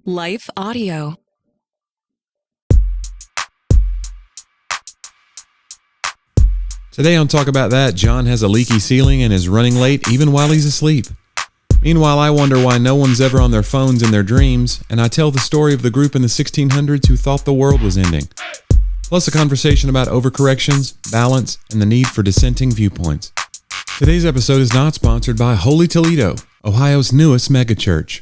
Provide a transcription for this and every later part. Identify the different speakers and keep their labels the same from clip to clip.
Speaker 1: Life Audio.
Speaker 2: Today on Talk About That, John has a leaky ceiling and is running late even while he's asleep. Meanwhile, I wonder why no one's ever on their phones in their dreams, and I tell the story of the group in the 1600s who thought the world was ending. Plus a conversation about overcorrections, balance, and the need for dissenting viewpoints. Today's episode is not sponsored by Holy Toledo, Ohio's newest megachurch.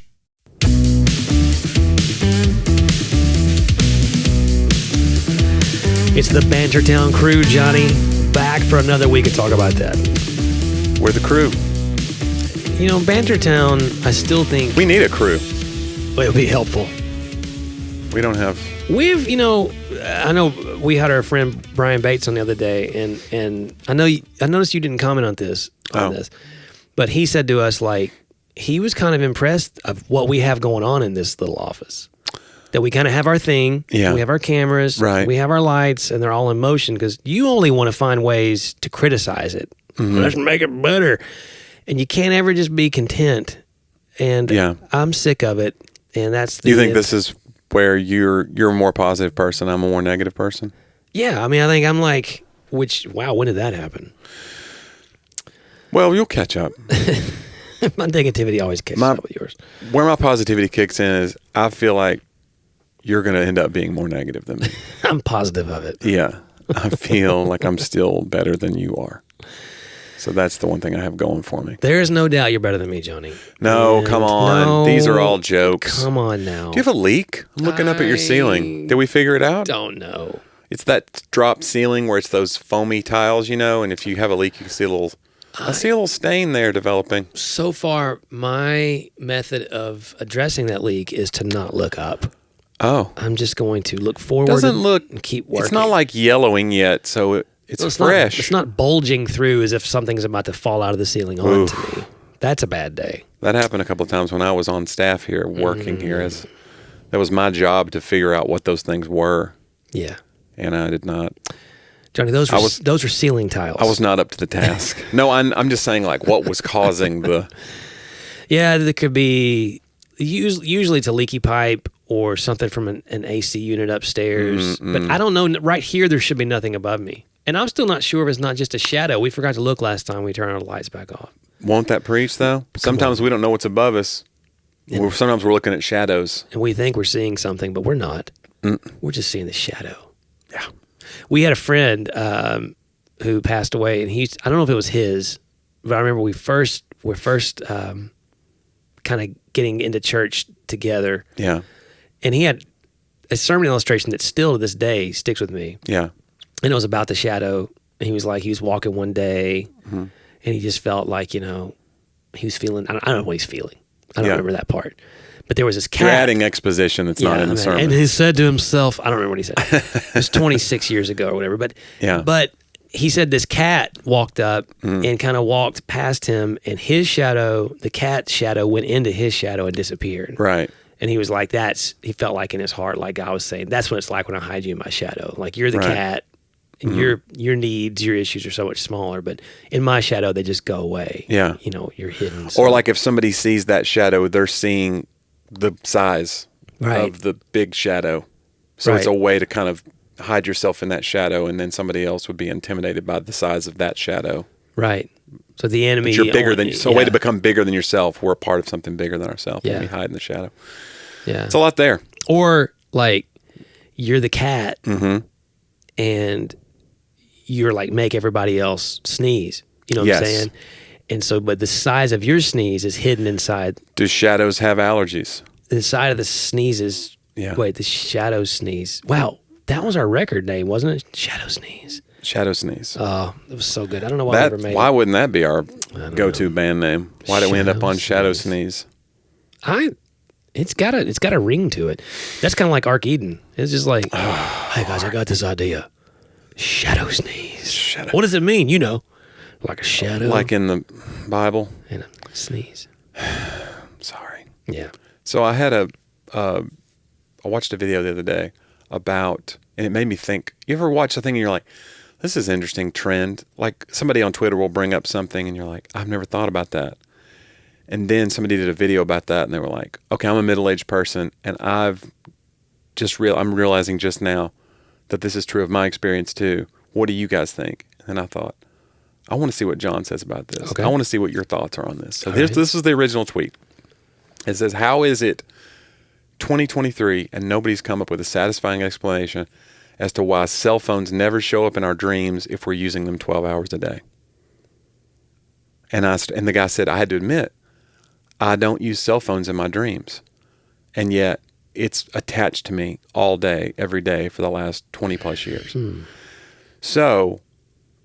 Speaker 3: It's the Bantertown crew, Johnny, back for another week of Talk About That.
Speaker 4: We're the crew.
Speaker 3: You know, Bantertown, I still think...
Speaker 4: We need a crew.
Speaker 3: It'll be helpful.
Speaker 4: We don't have...
Speaker 3: I know we had our friend Brian Bates on the other day, and I noticed you didn't comment on this, but he said to us, like, he was kind of impressed of what we have going on in this little office. That we kind of have our thing, we have our cameras, we have our lights, and they're all in motion because you only want to find ways to criticize it. Mm-hmm. Let's make it better. And you can't ever just be content. And I'm sick of it. And that's the...
Speaker 4: You think this is where you're a more positive person, I'm a more negative person?
Speaker 3: Yeah, I mean, I think I'm like, wow, when did that happen?
Speaker 4: Well, you'll catch up.
Speaker 3: My negativity always catches up with yours.
Speaker 4: Where my positivity kicks in is I feel like you're going to end up being more negative than me.
Speaker 3: I'm positive of it.
Speaker 4: Yeah. I feel like I'm still better than you are. So that's the one thing I have going for me.
Speaker 3: There is no doubt you're better than me, Johnny.
Speaker 4: No, come on.
Speaker 3: No,
Speaker 4: these are all jokes.
Speaker 3: Come on now.
Speaker 4: Do you have a leak? I'm looking up at your ceiling. Did we figure it out?
Speaker 3: Don't know.
Speaker 4: It's that drop ceiling where it's those foamy tiles, and if you have a leak, you can see I see a little stain there developing.
Speaker 3: So far, my method of addressing that leak is to not look up.
Speaker 4: Oh.
Speaker 3: I'm just going to look forward and keep working.
Speaker 4: It's not like yellowing yet, so it's fresh.
Speaker 3: It's not bulging through as if something's about to fall out of the ceiling onto me. That's a bad day.
Speaker 4: That happened a couple of times when I was on staff here, working here. That was my job to figure out what those things were.
Speaker 3: Yeah.
Speaker 4: And I did not.
Speaker 3: Johnny, those are ceiling tiles.
Speaker 4: I was not up to the task. No, I'm just saying, like, what was causing the...
Speaker 3: Yeah, there could be... Usually it's a leaky pipe or something from an AC unit upstairs. But I don't know. Right here, there should be nothing above me. And I'm still not sure if it's not just a shadow. We forgot to look last time we turned our lights back off.
Speaker 4: Won't that preach, though? Sometimes we don't know what's above us. Sometimes we're looking at shadows.
Speaker 3: And we think we're seeing something, but we're not. We're just seeing the shadow.
Speaker 4: Yeah.
Speaker 3: We had a friend who passed away, and I don't know if it was his, but I remember we're first kind of getting into church together.
Speaker 4: Yeah.
Speaker 3: And he had a sermon illustration that still to this day sticks with me.
Speaker 4: Yeah.
Speaker 3: And it was about the shadow. And he was walking one day, and he just felt like, he was feeling, I don't know what he's feeling. I don't remember that part. But there was this cat.
Speaker 4: You're adding exposition that's not in the sermon.
Speaker 3: And he said to himself, I don't remember what he said. It was 26 years ago or whatever. But he said this cat walked up and kind of walked past him, and the cat's shadow went into his shadow and disappeared.
Speaker 4: Right.
Speaker 3: And he was like, he felt like in his heart, like I was saying, that's what it's like when I hide you in my shadow. Like you're the cat, and your needs, your issues are so much smaller, but in my shadow, they just go away.
Speaker 4: Yeah.
Speaker 3: You're hidden. So.
Speaker 4: Or like if somebody sees that shadow, they're seeing the size of the big shadow. So it's a way to kind of hide yourself in that shadow, and then somebody else would be intimidated by the size of that shadow.
Speaker 3: Right. So the enemy...
Speaker 4: But you're bigger than... So a way to become bigger than yourself. We're a part of something bigger than ourselves when we hide in the shadow.
Speaker 3: Yeah.
Speaker 4: It's a lot there.
Speaker 3: Or like you're the cat and you're like make everybody else sneeze. You know what I'm saying? And so, but the size of your sneeze is hidden inside.
Speaker 4: Do shadows have allergies?
Speaker 3: The side of the sneeze is...
Speaker 4: Yeah.
Speaker 3: Wait, the shadow sneeze. Wow. That was our record name, wasn't it? Shadow Sneeze.
Speaker 4: Shadow Sneeze.
Speaker 3: Oh, it was so good. I don't know why we ever made it.
Speaker 4: Why wouldn't that be our go-to band name? Why did we end up on Shadow Sneeze?
Speaker 3: It's got a ring to it. That's kind of like Ark Eden. It's just like, hey guys, I got this idea. Shadow Sneeze. What does it mean? Like a shadow.
Speaker 4: Like in the Bible.
Speaker 3: And a sneeze.
Speaker 4: Sorry.
Speaker 3: Yeah.
Speaker 4: So I watched a video the other day about, and it made me think, you ever watch a thing and you're like, this is an interesting trend. Like somebody on Twitter will bring up something and you're like, I've never thought about that. And then somebody did a video about that, and they were like, okay, I'm a middle-aged person, and I'm realizing just now that this is true of my experience too. What do you guys think? And I thought, I want to see what John says about this.
Speaker 3: Okay.
Speaker 4: I want to see what your thoughts are on this. So this is the original tweet. It says, how is it 2023 and nobody's come up with a satisfying explanation as to why cell phones never show up in our dreams if we're using them 12 hours a day? And the guy said, I had to admit, I don't use cell phones in my dreams. And yet it's attached to me all day, every day for the last 20 plus years. So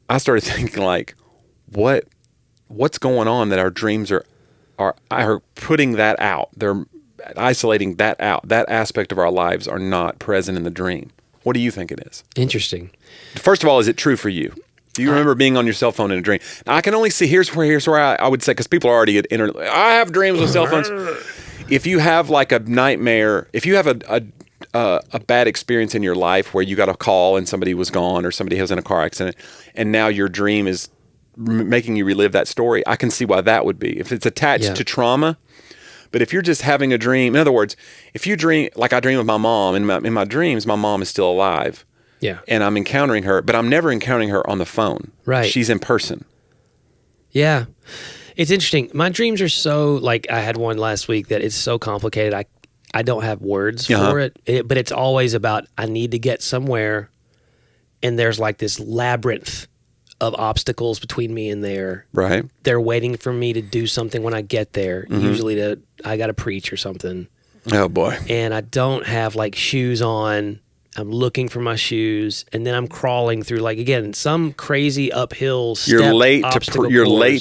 Speaker 4: I started thinking like, what's going on that our dreams are putting that out? They're isolating that out. That aspect of our lives are not present in the dream. What do you think it is?
Speaker 3: Interesting.
Speaker 4: First of all, is it true for you? Do you remember being on your cell phone in a dream? Now, I can only see, here's where I would say, because people are already I have dreams with cell phones. If you have like a nightmare, if you have a bad experience in your life where you got a call and somebody was gone or somebody was in a car accident, and now your dream is making you relive that story, I can see why that would be. If it's attached to trauma. But if you're just having a dream, in other words, if you dream, like I dream of my mom, in my dreams, my mom is still alive.
Speaker 3: Yeah.
Speaker 4: And I'm encountering her, but I'm never encountering her on the phone.
Speaker 3: Right.
Speaker 4: She's in person.
Speaker 3: Yeah. It's interesting. My dreams are so, like I had one last week that it's so complicated. I don't have words for it, but it's always about I need to get somewhere, and there's like this labyrinth of obstacles between me and there.
Speaker 4: Right.
Speaker 3: They're waiting for me to do something when I get there. Usually I got to preach or something.
Speaker 4: Oh boy.
Speaker 3: And I don't have like shoes on. I'm looking for my shoes, and then I'm crawling through like again some crazy uphill step.
Speaker 4: You're late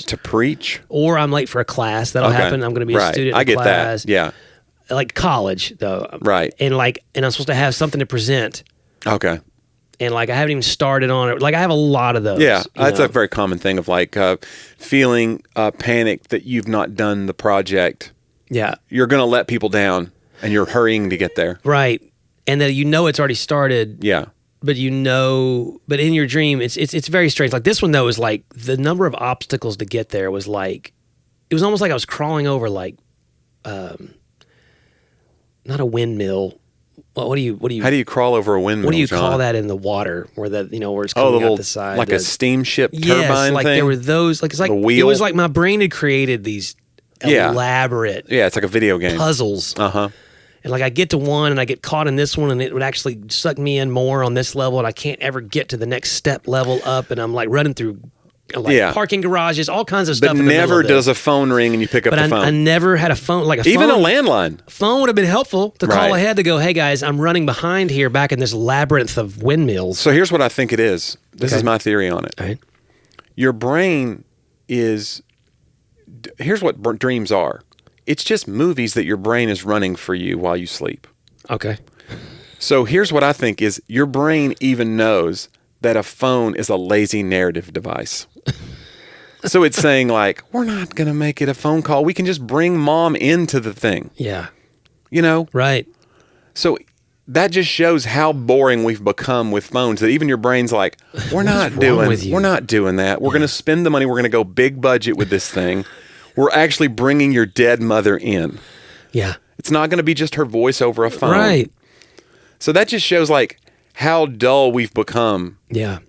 Speaker 4: to preach,
Speaker 3: or I'm late for a class. That'll happen. I'm going to be a student in
Speaker 4: I get
Speaker 3: class.
Speaker 4: that. Yeah.
Speaker 3: Like college though.
Speaker 4: Right.
Speaker 3: And I'm supposed to have something to present.
Speaker 4: Okay.
Speaker 3: And like I haven't even started on it. Like I have a lot of those.
Speaker 4: Yeah, that's a very common thing of like feeling panicked that you've not done the project.
Speaker 3: Yeah.
Speaker 4: You're going to let people down, and you're hurrying to get there.
Speaker 3: Right. And that it's already started.
Speaker 4: Yeah.
Speaker 3: But but in your dream, it's very strange. Like this one though is like the number of obstacles to get there was like, it was almost like I was crawling over like, not a windmill. What do you?
Speaker 4: How do you crawl over a windmill?
Speaker 3: What do you
Speaker 4: John?
Speaker 3: call that in the water, where where it's coming out the side?
Speaker 4: Like a steamship turbine
Speaker 3: yes, like
Speaker 4: thing?
Speaker 3: there were those. Like it's like
Speaker 4: the wheel?
Speaker 3: It was like my brain had created these elaborate.
Speaker 4: Yeah, it's like a video game
Speaker 3: puzzles. And like I get to one and I get caught in this one, and it would actually suck me in more on this level, and I can't ever get to the next step level up, and I'm like running through parking garages, all kinds of stuff.
Speaker 4: But never does a phone ring and you pick up the phone.
Speaker 3: I never had a phone, like
Speaker 4: even a landline.
Speaker 3: A phone would have been helpful to call ahead to go, hey guys, I'm running behind here back in this labyrinth of windmills.
Speaker 4: So here's what I think it is. This is my theory on it.
Speaker 3: All right.
Speaker 4: Your brain here's what dreams are. It's just movies that your brain is running for you while you sleep.
Speaker 3: Okay.
Speaker 4: So here's what I think is your brain even knows that a phone is a lazy narrative device. So it's saying like, we're not going to make it a phone call. We can just bring mom into the thing.
Speaker 3: Yeah.
Speaker 4: You know?
Speaker 3: Right.
Speaker 4: So that just shows how boring we've become with phones, that even your brain's like, we're not doing that. We're going to spend the money. We're going to go big budget with this thing. We're actually bringing your dead mother in.
Speaker 3: Yeah.
Speaker 4: It's not going to be just her voice over a phone.
Speaker 3: Right.
Speaker 4: So that just shows like how dull we've become.
Speaker 3: Yeah.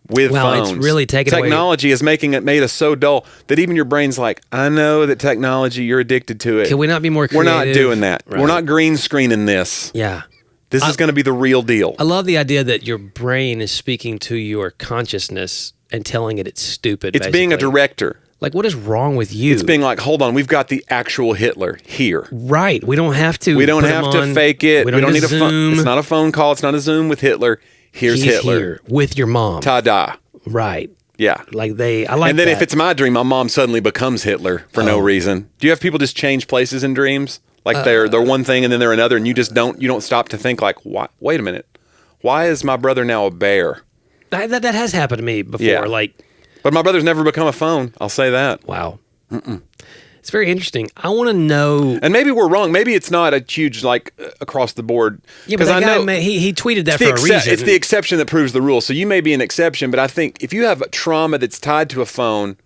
Speaker 4: With phones.
Speaker 3: It's really taken
Speaker 4: technology is made us so dull that even your brain's like, I know that technology, you're addicted to it.
Speaker 3: Can we not be more creative?
Speaker 4: We're not doing that.
Speaker 3: Right.
Speaker 4: We're not green screening this.
Speaker 3: Yeah.
Speaker 4: This is going to be the real deal.
Speaker 3: I love the idea that your brain is speaking to your consciousness and telling it it's stupid.
Speaker 4: It's being a director.
Speaker 3: Like, what is wrong with you?
Speaker 4: It's being like, hold on, we've got the actual Hitler here.
Speaker 3: Right. We don't have to.
Speaker 4: We don't have to fake it. We don't need a phone. It's not a phone call. It's not a Zoom with Hitler. He's Hitler.
Speaker 3: Here with your mom.
Speaker 4: Ta-da.
Speaker 3: Right.
Speaker 4: Yeah.
Speaker 3: I like that.
Speaker 4: And then if it's my dream, my mom suddenly becomes Hitler for no reason. Do you have people just change places in dreams? Like they're one thing and then they're another, and you don't stop to think like, wait a minute. Why is my brother now a bear?
Speaker 3: That has happened to me before.
Speaker 4: Yeah. But my brother's never become a phone. I'll say that.
Speaker 3: Wow. It's very interesting. I want to know.
Speaker 4: And maybe we're wrong. Maybe it's not a huge, across the board.
Speaker 3: Yeah, but that guy, he tweeted that for a reason.
Speaker 4: It's the exception that proves the rule. So you may be an exception, but I think if you have a trauma that's tied to a phone,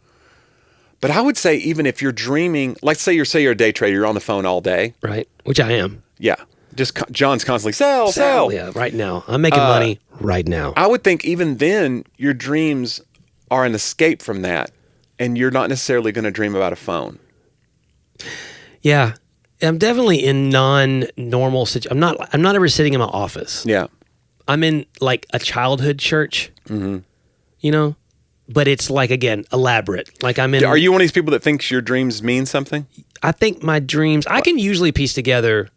Speaker 4: But I would say even if you're dreaming, like say you're a day trader, you're on the phone all day.
Speaker 3: Right. Which I am.
Speaker 4: Yeah. Just John's constantly sell.
Speaker 3: Yeah, right now. I'm making money right now.
Speaker 4: I would think even then your dreams are an escape from that, and you're not necessarily going to dream about a phone.
Speaker 3: Yeah. I'm definitely in non-normal situations. I'm not ever sitting in my office.
Speaker 4: Yeah.
Speaker 3: I'm in like a childhood church, you know, but it's like, again, elaborate. Like I'm in.
Speaker 4: Are you one of these people that thinks your dreams mean something?
Speaker 3: I think my dreams, I can usually piece together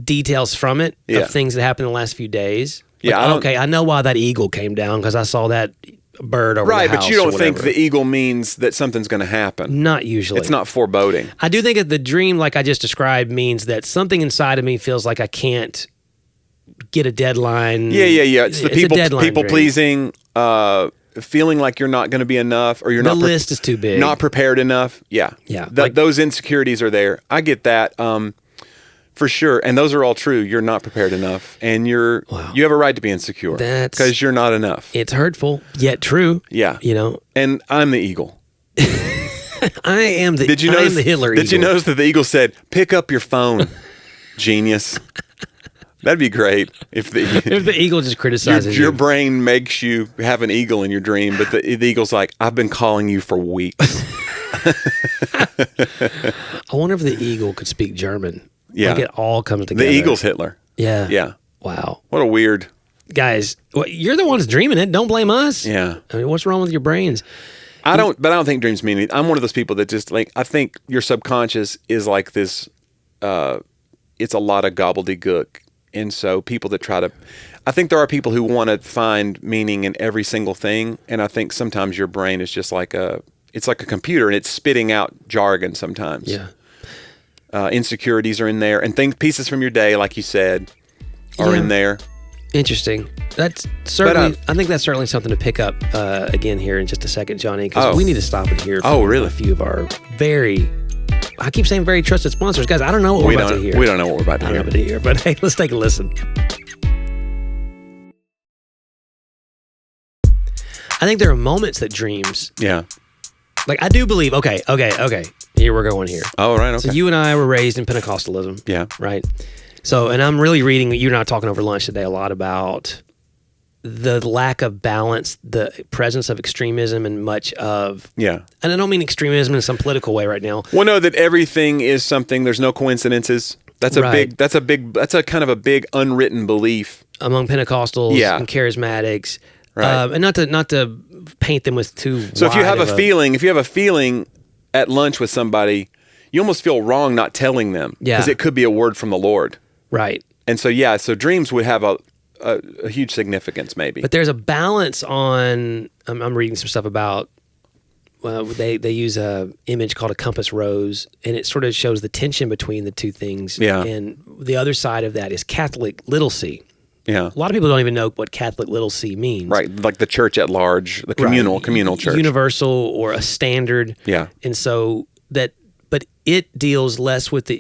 Speaker 3: details from it of things that happened in the last few days. Like,
Speaker 4: Yeah.
Speaker 3: I know why that eagle came down because I saw that bird over the house.
Speaker 4: Right, but you don't think the eagle means that something's going to happen.
Speaker 3: Not usually.
Speaker 4: It's not foreboding.
Speaker 3: I do think that the dream, like I just described, means that something inside of me feels like I can't get a deadline.
Speaker 4: Yeah. It's the people pleasing, feeling like you're not going to be enough, or you're
Speaker 3: the list is too big,
Speaker 4: not prepared enough. Yeah. Those insecurities are there. I get that. For sure, and those are all true. You're not prepared enough, and you have a right to be insecure because you're not enough.
Speaker 3: It's hurtful, yet true.
Speaker 4: Yeah,
Speaker 3: you know.
Speaker 4: And I'm the eagle.
Speaker 3: I am the Hitler eagle.
Speaker 4: Did you notice that the eagle said, "Pick up your phone, genius"? That'd be great if the
Speaker 3: eagle just criticizes
Speaker 4: your brain makes you have an eagle in your dream, but the eagle's like, "I've been calling you for weeks."
Speaker 3: I wonder if the eagle could speak German.
Speaker 4: Yeah.
Speaker 3: Like it all comes together.
Speaker 4: The eagle's Hitler.
Speaker 3: Yeah.
Speaker 4: Yeah.
Speaker 3: Wow.
Speaker 4: What a weird...
Speaker 3: Guys, you're the ones dreaming it. Don't blame us.
Speaker 4: Yeah.
Speaker 3: I mean, what's wrong with your brains?
Speaker 4: I don't think dreams mean anything. I'm one of those people that just like, I think your subconscious is like this, it's a lot of gobbledygook. And so people that I think there are people who want to find meaning in every single thing. And I think sometimes your brain is just like it's like a computer and it's spitting out jargon sometimes.
Speaker 3: Yeah.
Speaker 4: Insecurities are in there, and pieces from your day, like you said, are in there.
Speaker 3: Interesting. That's certainly. I think that's certainly something to pick up again here in just a second, Johnny, because we need to stop and hear from a few of our I keep saying very trusted sponsors, guys. I don't know what we're about to hear.
Speaker 4: We don't know what we're about to
Speaker 3: hear, but hey, let's take a listen. I think there are moments that dreams.
Speaker 4: Yeah.
Speaker 3: Like I do believe. Okay. Here we're going here.
Speaker 4: Oh, right. Okay.
Speaker 3: So you and I were raised in Pentecostalism.
Speaker 4: Yeah.
Speaker 3: Right. So, and I'm really reading, you and I are talking over lunch today a lot about the lack of balance, the presence of extremism and much of...
Speaker 4: Yeah.
Speaker 3: And I don't mean extremism in some political way right now.
Speaker 4: Well, no, that everything is something, there's no coincidences. That's a kind of a big unwritten belief.
Speaker 3: Among Pentecostals and charismatics.
Speaker 4: Right.
Speaker 3: And not to paint them with too
Speaker 4: So if you have a feeling at lunch with somebody, you almost feel wrong not telling them.
Speaker 3: Yeah.
Speaker 4: Because it could be a word from the Lord.
Speaker 3: Right.
Speaker 4: And so, so dreams would have a huge significance maybe.
Speaker 3: But there's a balance on, I'm reading some stuff about, they use a image called a compass rose, and it sort of shows the tension between the two things.
Speaker 4: Yeah.
Speaker 3: And the other side of that is Catholic little c.
Speaker 4: Yeah.
Speaker 3: A lot of people don't even know what Catholic little c means.
Speaker 4: Right, like the church at large, the communal church.
Speaker 3: Universal or a standard.
Speaker 4: Yeah.
Speaker 3: And so but it deals less with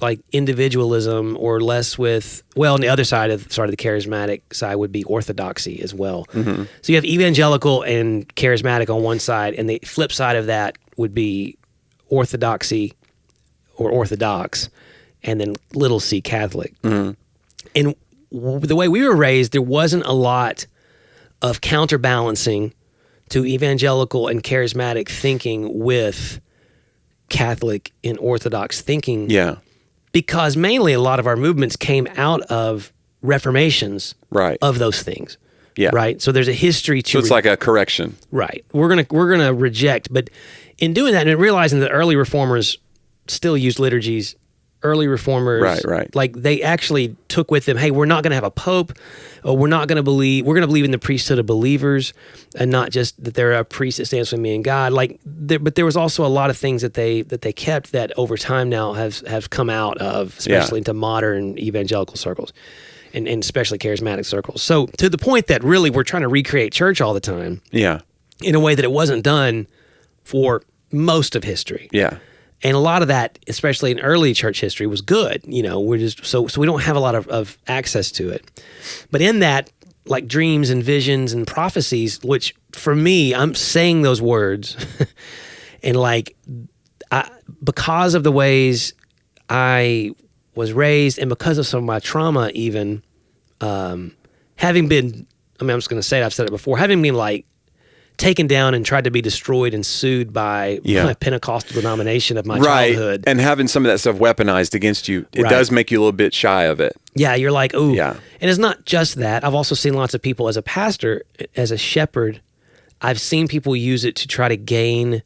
Speaker 3: like individualism or less with, well, on the other side of the charismatic side would be orthodoxy as well. Mm-hmm. So you have evangelical and charismatic on one side, and the flip side of that would be orthodoxy or orthodox, and then little c Catholic. Mm-hmm. And the way we were raised, there wasn't a lot of counterbalancing to evangelical and charismatic thinking with Catholic and Orthodox thinking.
Speaker 4: Yeah.
Speaker 3: Because mainly a lot of our movements came out of reformations of those things.
Speaker 4: Yeah.
Speaker 3: Right? So there's a history to...
Speaker 4: So it's like a correction.
Speaker 3: Right. We're gonna reject, but in doing that and realizing that early reformers still used liturgies, early reformers, like they actually took with them, hey, we're not going to have a pope, or we're going to believe in the priesthood of believers, and not just that they're a priest that stands with me and God. But there was also a lot of things that they kept that over time now have come out of, especially into modern evangelical circles, and especially charismatic circles. So to the point that really we're trying to recreate church all the time, in a way that it wasn't done for most of history.
Speaker 4: Yeah.
Speaker 3: And a lot of that, especially in early church history, was good. We're just so we don't have a lot of access to it. But in that, like dreams and visions and prophecies, which for me, I'm saying those words, And like, because of the ways I was raised and because of some of my trauma even, having been, I'm just going to say it, I've said it before, having been like taken down and tried to be destroyed and sued by my Pentecostal denomination of my childhood.
Speaker 4: And having some of that stuff weaponized against you, it does make you a little bit shy of it.
Speaker 3: Yeah, you're like, ooh.
Speaker 4: Yeah.
Speaker 3: And it's not just that. I've also seen lots of people as a pastor, as a shepherd, I've seen people use it to try to gain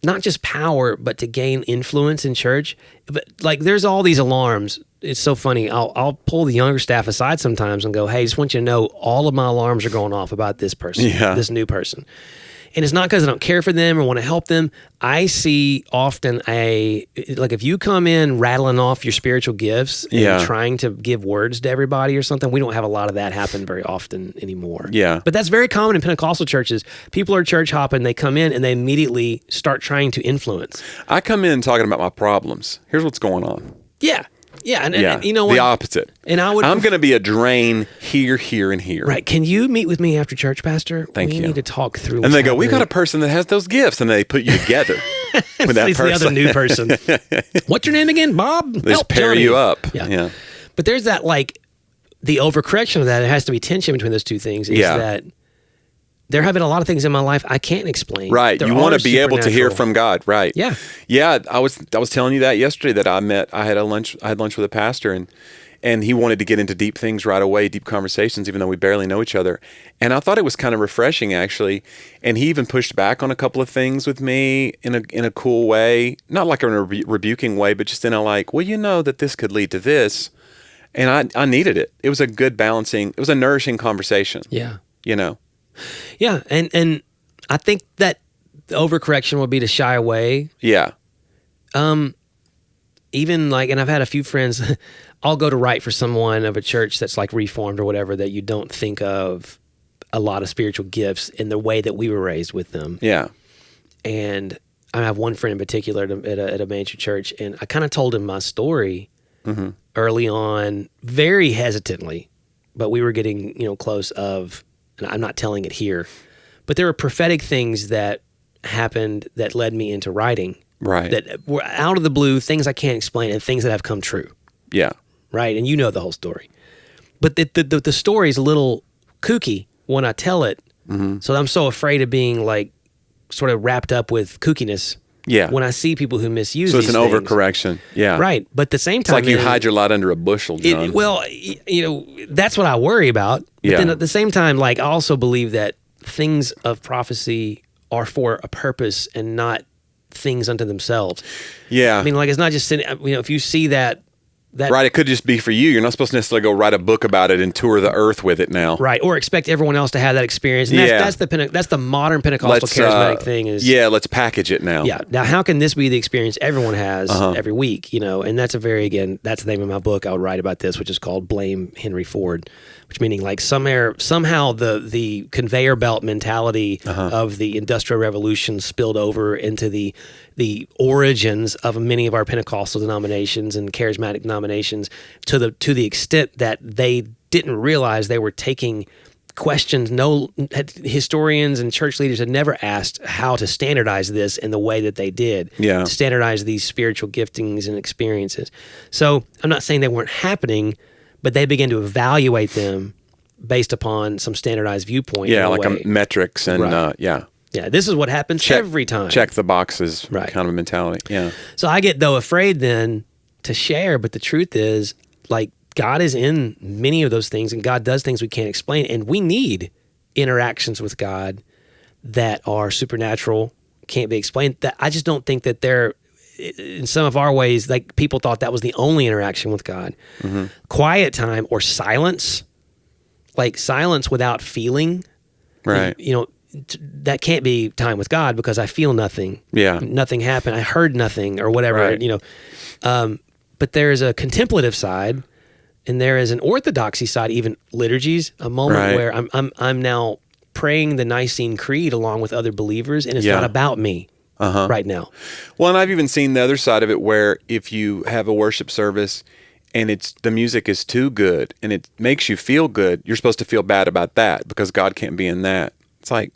Speaker 3: not just power, but to gain influence in church. But like, there's all these alarms. It's so funny. I'll pull the younger staff aside sometimes and go, hey, I just want you to know all of my alarms are going off about this person, this new person. And it's not because I don't care for them or want to help them. I see often if you come in rattling off your spiritual gifts and trying to give words to everybody or something, we don't have a lot of that happen very often anymore.
Speaker 4: Yeah.
Speaker 3: But that's very common in Pentecostal churches. People are church hopping, they come in and they immediately start trying to influence.
Speaker 4: I come in talking about my problems. Here's what's going on.
Speaker 3: Yeah. Yeah, and you know what?
Speaker 4: The opposite.
Speaker 3: And I'm
Speaker 4: going to be a drain here, here, and here.
Speaker 3: Right. Can you meet with me after church, Pastor?
Speaker 4: Thank you.
Speaker 3: We need to talk through.
Speaker 4: And they go, we've got a person that has those gifts, and they put you together with that person.
Speaker 3: The other new person. What's your name again, Bob?
Speaker 4: They just pair you up.
Speaker 3: Yeah. But there's that, like, the overcorrection of that. It has to be tension between those two things. Is that there have been a lot of things in my life I can't explain.
Speaker 4: Right.
Speaker 3: There
Speaker 4: you want
Speaker 3: are
Speaker 4: to be able to hear from God. Right.
Speaker 3: Yeah.
Speaker 4: Yeah. I was telling you that yesterday that I had lunch with a pastor and he wanted to get into deep things right away, deep conversations, even though we barely know each other. And I thought it was kind of refreshing, actually. And he even pushed back on a couple of things with me in a cool way, not like in a rebuking way, but just in a like, well, you know that this could lead to this. And I needed it. It was a good balancing, it was a nourishing conversation.
Speaker 3: Yeah.
Speaker 4: You know?
Speaker 3: Yeah, and I think that the overcorrection would be to shy away.
Speaker 4: Yeah.
Speaker 3: Even like, and I've had a few friends, I'll go to write for someone of a church that's like Reformed or whatever, that you don't think of a lot of spiritual gifts in the way that we were raised with them.
Speaker 4: Yeah.
Speaker 3: And I have one friend in particular at a major church, and I kind of told him my story early on, very hesitantly, but we were getting, close of, and I'm not telling it here, but there were prophetic things that happened that led me into writing.
Speaker 4: Right.
Speaker 3: That were out of the blue, things I can't explain, and things that have come true.
Speaker 4: Yeah.
Speaker 3: Right? And you know the whole story. But the story is a little kooky when I tell it. Mm-hmm. So I'm so afraid of being like sort of wrapped up with kookiness.
Speaker 4: Yeah.
Speaker 3: When I see people who misuse
Speaker 4: these
Speaker 3: things.
Speaker 4: So it's an overcorrection. Yeah.
Speaker 3: Right. But at the same time,
Speaker 4: it's like you hide your light under a bushel, John.
Speaker 3: That's what I worry about. But then at the same time, like, I also believe that things of prophecy are for a purpose and not things unto themselves.
Speaker 4: Yeah.
Speaker 3: I mean, like, it's not just sitting, if you see that
Speaker 4: right, it could just be for you. You're not supposed to necessarily go write a book about it and tour the earth with it now.
Speaker 3: Right, or expect everyone else to have that experience. And that's the modern Pentecostal charismatic thing is...
Speaker 4: Yeah, let's package it now.
Speaker 3: Yeah, now how can this be the experience everyone has every week, And that's that's the name of my book I would write about this, which is called Blame Henry Ford, which meaning like somehow the conveyor belt mentality of the Industrial Revolution spilled over into the origins of many of our Pentecostal denominations and charismatic denominations to the extent that they didn't realize they were taking questions historians and church leaders had never asked how to standardize this in the way that they did.
Speaker 4: Yeah.
Speaker 3: To standardize these spiritual giftings and experiences. So I'm not saying they weren't happening, but they began to evaluate them based upon some standardized viewpoint.
Speaker 4: Yeah, like metrics and
Speaker 3: Yeah, this is what happens every time.
Speaker 4: Check the boxes kind of mentality. Yeah.
Speaker 3: So I get, though, afraid then to share, but the truth is, like, God is in many of those things, and God does things we can't explain, and we need interactions with God that are supernatural, can't be explained. That I just don't think that they're, in some of our ways, like, people thought that was the only interaction with God. Mm-hmm. Quiet time or silence, like silence without feeling,
Speaker 4: right?
Speaker 3: That can't be time with God because I feel nothing. Yeah. Nothing happened. I heard nothing or whatever,
Speaker 4: right.
Speaker 3: But there is a contemplative side and there is an orthodoxy side, even liturgies, a moment where I'm now praying the Nicene Creed along with other believers, and it's not about me right now.
Speaker 4: Well, and I've even seen the other side of it where if you have a worship service and the music is too good and it makes you feel good, you're supposed to feel bad about that because God can't be in that. It's like,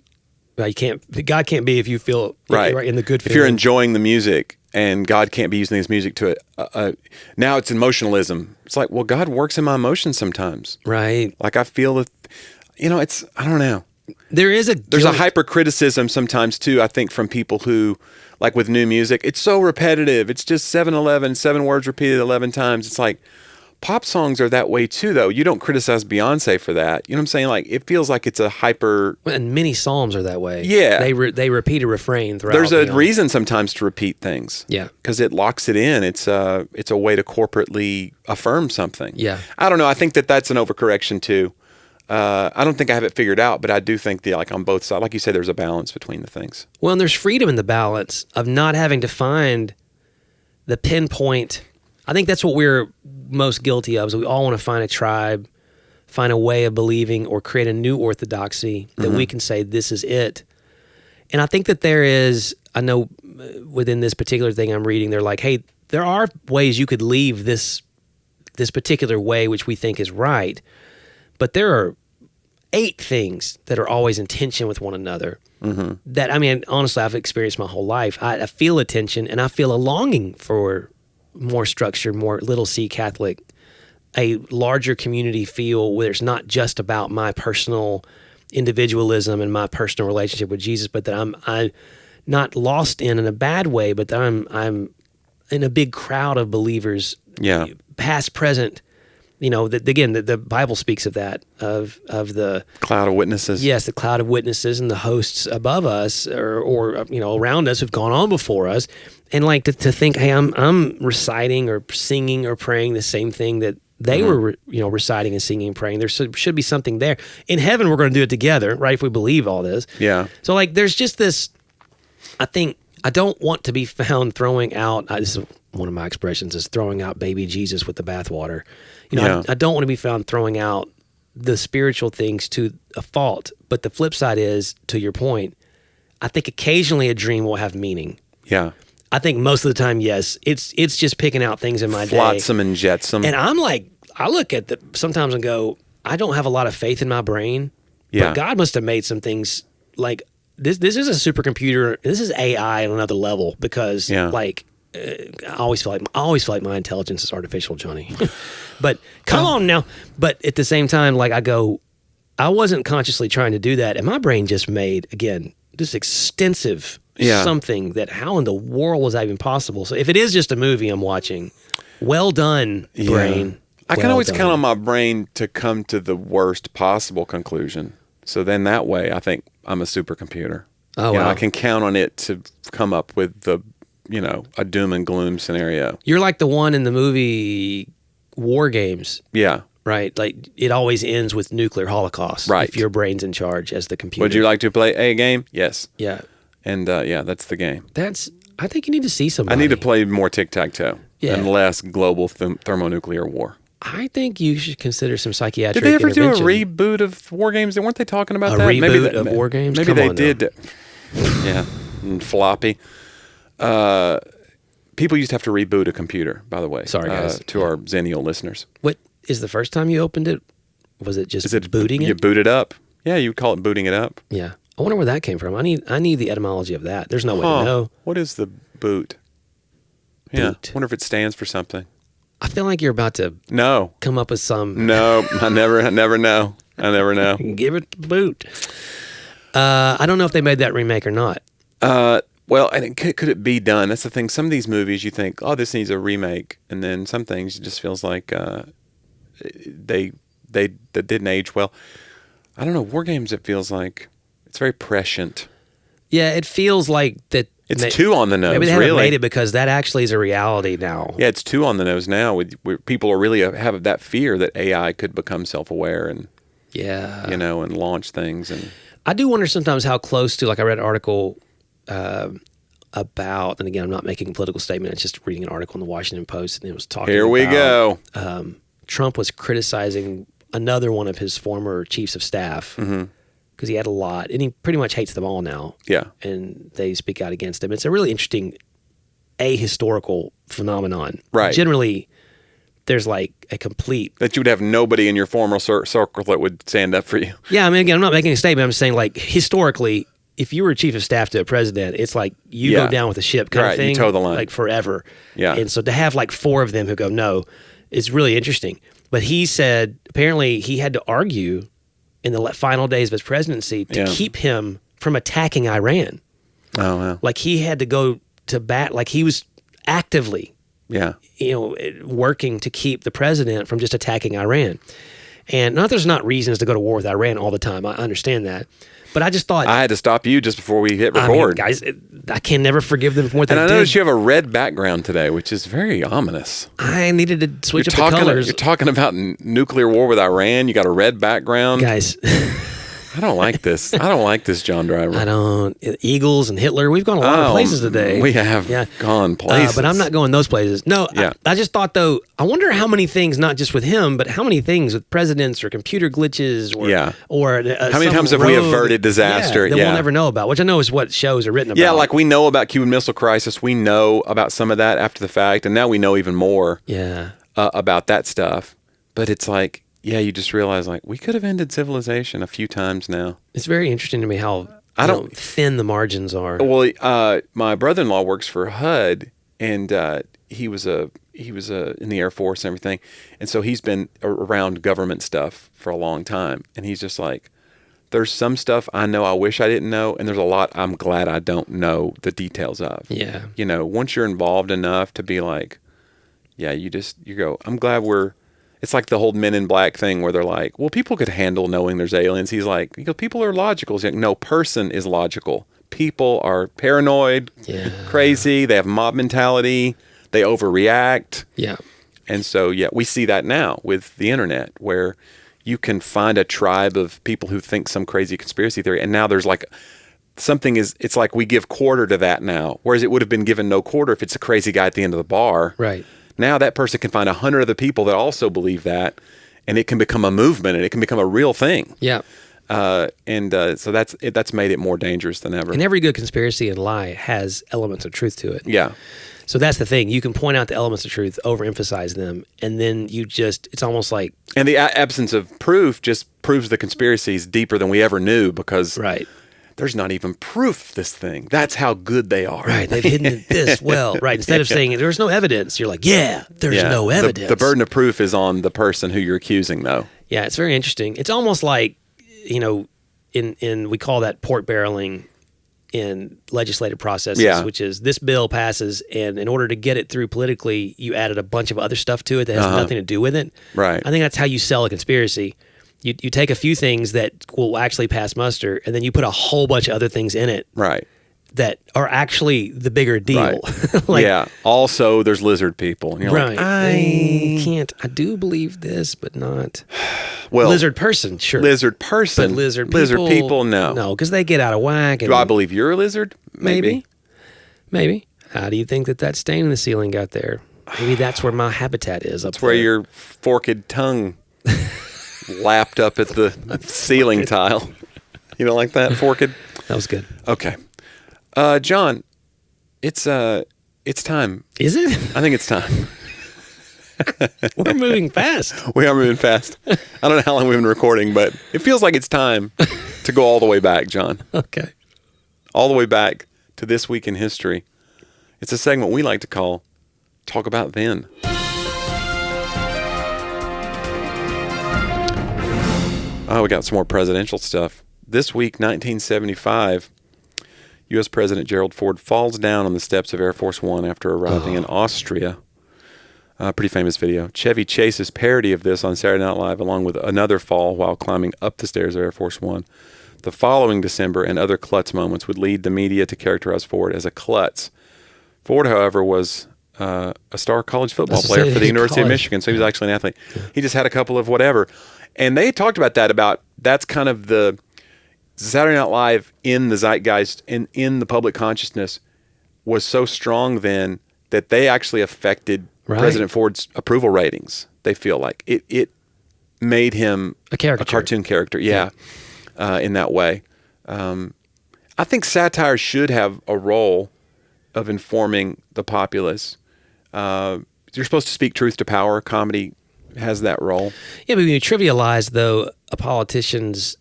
Speaker 3: You can't. God can't be if you feel right in the good feeling.
Speaker 4: If you're enjoying the music, and God can't be using this music to now it's emotionalism. It's like, well, God works in my emotions sometimes.
Speaker 3: Right.
Speaker 4: Like I feel it. It's I don't know.
Speaker 3: There's a
Speaker 4: hypercriticism sometimes too. I think from people who, like with new music, it's so repetitive. It's just 7 words repeated 11 times. It's like. Pop songs are that way too, though. You don't criticize Beyonce for that. You know what I'm saying? Like, it feels like it's a hyper...
Speaker 3: And many psalms are that way.
Speaker 4: Yeah.
Speaker 3: They repeat a refrain throughout.
Speaker 4: There's a reason sometimes to repeat things.
Speaker 3: Yeah.
Speaker 4: Because it locks it in. It's a way to corporately affirm something.
Speaker 3: Yeah.
Speaker 4: I don't know. I think that's an overcorrection too. I don't think I have it figured out, but I do think on both sides, like you said, there's a balance between the things.
Speaker 3: Well, and there's freedom in the balance of not having to find the pinpoint... I think that's what we're most guilty of, is we all want to find a tribe, find a way of believing, or create a new orthodoxy that we can say, this is it. And I think that there is, I know within this particular thing I'm reading, they're like, hey, there are ways you could leave this particular way, which we think is right, but there are 8 things that are always in tension with one another. That, I mean, honestly, I've experienced my whole life. I feel a tension, and I feel a longing for more structure, more little C Catholic, a larger community feel where it's not just about my personal individualism and my personal relationship with Jesus, but that I'm not lost in a bad way, but that I'm in a big crowd of believers, past, present. The Bible speaks of that, of the
Speaker 4: cloud of witnesses.
Speaker 3: Yes, the cloud of witnesses and the hosts above us or around us who've gone on before us. And like to think, hey, I'm reciting or singing or praying the same thing that they were, reciting and singing and praying. There should be something there. In heaven, we're going to do it together, right? If we believe all this. Yeah. So like, there's just this. I think I don't want to be found throwing out. This is one of my expressions: is throwing out baby Jesus with the bathwater. I don't want to be found throwing out the spiritual things to a fault. But the flip side is, to your point, I think occasionally a dream will have meaning. Yeah. I think most of the time, yes. It's just picking out things in my day.
Speaker 4: Flotsam and jetsam.
Speaker 3: And I'm like, I look at sometimes and go, I don't have a lot of faith in my brain. Yeah. But God must have made some things like this. This is a supercomputer. This is AI on another level because I always feel like my intelligence is artificial, Jonnie. But come on now. But at the same time, like I go, I wasn't consciously trying to do that. And my brain just made, again, this extensive something that how in the world was that even possible? So if it is just a movie I'm watching, well done, brain.
Speaker 4: I can always count on my brain to come to the worst possible conclusion. So then that way, I think I'm a supercomputer. Oh, wow. I can count on it to come up with the, a doom and gloom scenario.
Speaker 3: You're like the one in the movie War Games. Yeah. Right? Like, it always ends with nuclear holocaust. Right. If your brain's in charge as the computer.
Speaker 4: Would you like to play a game? Yes.
Speaker 3: Yeah.
Speaker 4: And, that's the game.
Speaker 3: I think you need to see somebody.
Speaker 4: I need to play more tic-tac-toe and less global thermonuclear war.
Speaker 3: I think you should consider some psychiatric
Speaker 4: Did they ever do a
Speaker 3: intervention.
Speaker 4: reboot of War Games? Weren't they talking about that?
Speaker 3: A reboot of War Games?
Speaker 4: Maybe they did. Yeah. And floppy. People used to have to reboot a computer, by the way.
Speaker 3: Sorry, guys.
Speaker 4: To our Zennial listeners.
Speaker 3: What is the first time you opened it? Was it just booting it?
Speaker 4: You boot it up. Yeah, you would call it booting it up.
Speaker 3: Yeah. I wonder where that came from. I need the etymology of that. There's no way to know.
Speaker 4: What is the boot? Yeah. I wonder if it stands for something.
Speaker 3: I feel like you're about to come up with some.
Speaker 4: No, I never know. I never know.
Speaker 3: Give it the boot. I don't know if they made that remake or not.
Speaker 4: Well, and could it be done? That's the thing. Some of these movies you think, oh, this needs a remake, and then some things it just feels like they didn't age well. I don't know. War Games, it feels like it's very prescient.
Speaker 3: Yeah, it feels like that.
Speaker 4: It's too on the nose.
Speaker 3: Maybe they haven't made it because that actually is a reality now.
Speaker 4: Yeah, it's too on the nose now. Where people are really have that fear that AI could become self-aware and and launch things. And
Speaker 3: I do wonder sometimes how close to, like, I read an article about, and again, I'm not making a political statement. It's just reading an article in the Washington Post, and it was talking.
Speaker 4: Here we go.
Speaker 3: Trump was criticizing another one of his former chiefs of staff. Mm-hmm. Because he had a lot, and he pretty much hates them all now. Yeah. And they speak out against him. It's a really interesting ahistorical phenomenon. Right. Generally, there's like a complete...
Speaker 4: That you would have nobody in your formal circle that would stand up for you.
Speaker 3: Yeah, I mean, again, I'm not making a statement. I'm saying, like, historically, if you were chief of staff to a president, it's like you go down with the ship kind of thing.
Speaker 4: You toe the line.
Speaker 3: Like forever.
Speaker 4: Yeah.
Speaker 3: And so to have like 4 of them who go, no, is really interesting. But he said apparently he had to argue in the final days of his presidency to keep him from attacking Iran.
Speaker 4: Oh, wow.
Speaker 3: Like he had to go to bat, like he was actively working to keep the president from just attacking Iran. And not there's not reasons to go to war with Iran all the time. I understand that. But I just thought...
Speaker 4: I had to stop you just before we hit record.
Speaker 3: Guys, I can never forgive them for what they did.
Speaker 4: And I noticed you have a red background today, which is very ominous.
Speaker 3: I needed to switch up the colors.
Speaker 4: You're talking about nuclear war with Iran. You got a red background.
Speaker 3: Guys...
Speaker 4: I don't like this. I don't like this, John Driver.
Speaker 3: I don't. Eagles and Hitler. We've gone a lot of places today.
Speaker 4: We have gone places.
Speaker 3: But I'm not going those places. No, I just thought, though, I wonder how many things, not just with him, but how many things with presidents or computer glitches or
Speaker 4: how many times have we averted disaster?
Speaker 3: That we'll never know about, which I know is what shows are written about.
Speaker 4: Yeah, like we know about Cuban Missile Crisis. We know about some of that after the fact, and now we know even more about that stuff. But it's like... Yeah, you just realize like we could have ended civilization a few times now.
Speaker 3: It's very interesting to me how thin the margins are.
Speaker 4: Well, my brother-in-law works for HUD, and he was in the Air Force and everything, and so he's been around government stuff for a long time, and he's just like, there's some stuff I know I wish I didn't know, and there's a lot I'm glad I don't know the details of.
Speaker 3: Yeah,
Speaker 4: once you're involved enough to be like, you go, I'm glad we're. It's like the whole Men in Black thing where they're like, well, people could handle knowing there's aliens. He's like, people are logical. He's like, no, person is logical. People are paranoid, crazy. They have mob mentality. They overreact.
Speaker 3: Yeah.
Speaker 4: And so, we see that now with the internet where you can find a tribe of people who think some crazy conspiracy theory. And now there's like it's like we give quarter to that now, whereas it would have been given no quarter if it's a crazy guy at the end of the bar.
Speaker 3: Right.
Speaker 4: Now that person can find 100 other people that also believe that, and it can become a movement, and it can become a real thing.
Speaker 3: Yeah.
Speaker 4: So that's made it more dangerous than ever.
Speaker 3: And every good conspiracy and lie has elements of truth to it.
Speaker 4: Yeah.
Speaker 3: So that's the thing. You can point out the elements of truth, overemphasize them, and then it's almost like...
Speaker 4: And the absence of proof just proves the conspiracy is deeper than we ever knew because...
Speaker 3: Right.
Speaker 4: There's not even proof of this thing. That's how good they are.
Speaker 3: Right. They've hidden it this well. Right. Instead of saying there's no evidence, you're like, there's no evidence.
Speaker 4: The burden of proof is on the person who you're accusing, though.
Speaker 3: Yeah, it's very interesting. It's almost like, in we call that pork barreling in legislative processes, which is this bill passes, and in order to get it through politically, you added a bunch of other stuff to it that has nothing to do with it.
Speaker 4: Right.
Speaker 3: I think that's how you sell a conspiracy. You take a few things that will actually pass muster, and then you put a whole bunch of other things in it,
Speaker 4: right?
Speaker 3: That are actually the bigger deal. Right.
Speaker 4: Also, there's lizard people. And you're like,
Speaker 3: I can't. I do believe this, but not.
Speaker 4: Well,
Speaker 3: lizard person, sure.
Speaker 4: Lizard person,
Speaker 3: but lizard
Speaker 4: people, no,
Speaker 3: because they get out of whack.
Speaker 4: Do I believe you're a lizard?
Speaker 3: Maybe. How do you think that stain in the ceiling got there? Maybe that's where my habitat is.
Speaker 4: That's where your forked tongue. Lapped up at the ceiling tile. You don't like that, forked?
Speaker 3: That was good.
Speaker 4: Okay. John, it's time.
Speaker 3: Is it?
Speaker 4: I think it's time.
Speaker 3: We're moving fast.
Speaker 4: We are moving fast. I don't know how long we've been recording, but it feels like it's time to go all the way back, John.
Speaker 3: Okay.
Speaker 4: All the way back to This Week in History. It's a segment we like to call Talk About Then. Oh, we got some more presidential stuff. This week, 1975, U.S. President Gerald Ford falls down on the steps of Air Force One after arriving in Austria. Pretty famous video. Chevy Chase's parody of this on Saturday Night Live, along with another fall while climbing up the stairs of Air Force One. The following December and other klutz moments would lead the media to characterize Ford as a klutz. Ford, however, was a star college football player for the University of Michigan, so he was actually an athlete. He just had a couple of whatever. And they talked about that's kind of the Saturday Night Live in the zeitgeist, in the public consciousness, was so strong then that they actually affected President Ford's approval ratings. They feel like it made him a cartoon character, in that way. I think satire should have a role of informing the populace. You're supposed to speak truth to power. Comedy has that role.
Speaker 3: Yeah, but when you trivialize, though, a politician's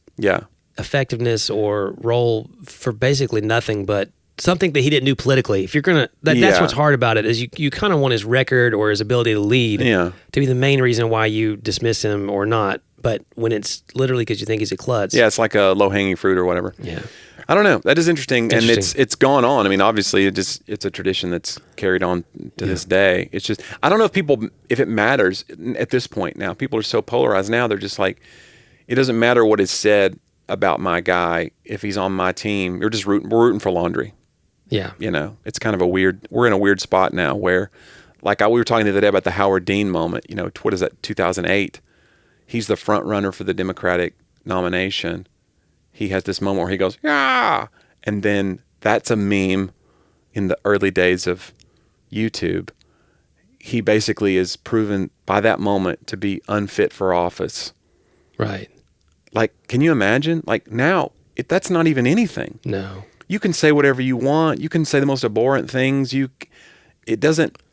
Speaker 3: effectiveness or role for basically nothing but something that he didn't do politically. If you're gonna, that's what's hard about it, is you kind of want his record or his ability to lead to be the main reason why you dismiss him or not. But when it's literally because you think he's a klutz,
Speaker 4: it's like a low hanging fruit or whatever.
Speaker 3: Yeah,
Speaker 4: I don't know. That is interesting, and it's gone on. I mean, obviously, it's a tradition that's carried on to this day. It's just, I don't know if it matters at this point now. People are so polarized now. They're just like, it doesn't matter what is said about my guy if he's on my team. We're rooting for Laundry.
Speaker 3: Yeah.
Speaker 4: It's kind of we're in a weird spot now where, like we were talking the other day about the Howard Dean moment, what is that, 2008? He's the front runner for the Democratic nomination. He has this moment where he goes, yeah. And then that's a meme in the early days of YouTube. He basically is proven by that moment to be unfit for office.
Speaker 3: Right.
Speaker 4: Like, can you imagine? Like now, that's not even anything.
Speaker 3: No.
Speaker 4: You can say whatever you want. You can say the most abhorrent things.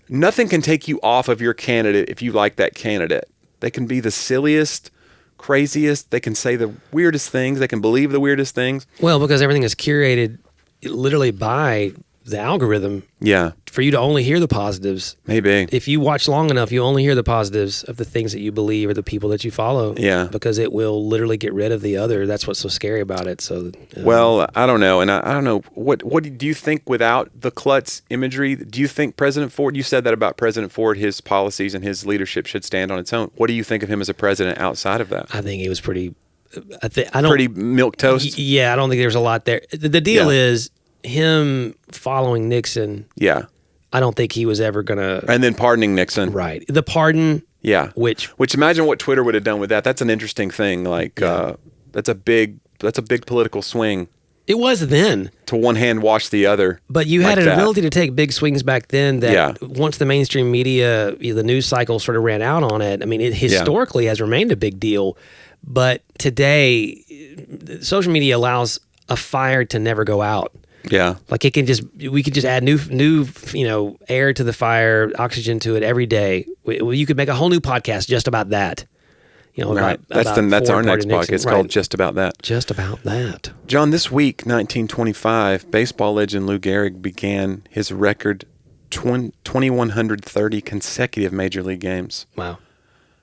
Speaker 4: Nothing can take you off of your candidate if you like that candidate. They can be the silliest, craziest. They can say the weirdest things. They can believe the weirdest things.
Speaker 3: Well, because everything is curated literally by the algorithm.
Speaker 4: Yeah.
Speaker 3: For you to only hear the positives.
Speaker 4: Maybe.
Speaker 3: If you watch long enough, you only hear the positives of the things that you believe or the people that you follow.
Speaker 4: Yeah.
Speaker 3: Because it will literally get rid of the other. That's what's so scary about it. So.
Speaker 4: Well, I don't know. And I don't know. What do you think without the klutz imagery? Do you think President Ford, you said that about President Ford, his policies and his leadership should stand on its own. What do you think of him as a president outside of that?
Speaker 3: I think he was pretty,
Speaker 4: pretty milquetoast?
Speaker 3: Yeah, I don't think there's a lot there. The deal is him following Nixon.
Speaker 4: Yeah.
Speaker 3: I don't think he was ever going to...
Speaker 4: And then pardoning Nixon.
Speaker 3: Right. The pardon...
Speaker 4: Yeah.
Speaker 3: Which
Speaker 4: imagine what Twitter would have done with that. That's an interesting thing. Like, that's a big political swing.
Speaker 3: It was then.
Speaker 4: To one hand wash the other.
Speaker 3: But you had an ability to take big swings back then that once the mainstream media, the news cycle sort of ran out on it. I mean, it historically has remained a big deal. But today, social media allows a fire to never go out.
Speaker 4: Yeah. Like
Speaker 3: we could just add new air to the fire, oxygen to it every day. You could make a whole new podcast just about that.
Speaker 4: Right. That's our next podcast. It's called Just About That.
Speaker 3: Just About That.
Speaker 4: John, this week, 1925, baseball legend Lou Gehrig began his record 2,130 consecutive Major League games.
Speaker 3: Wow.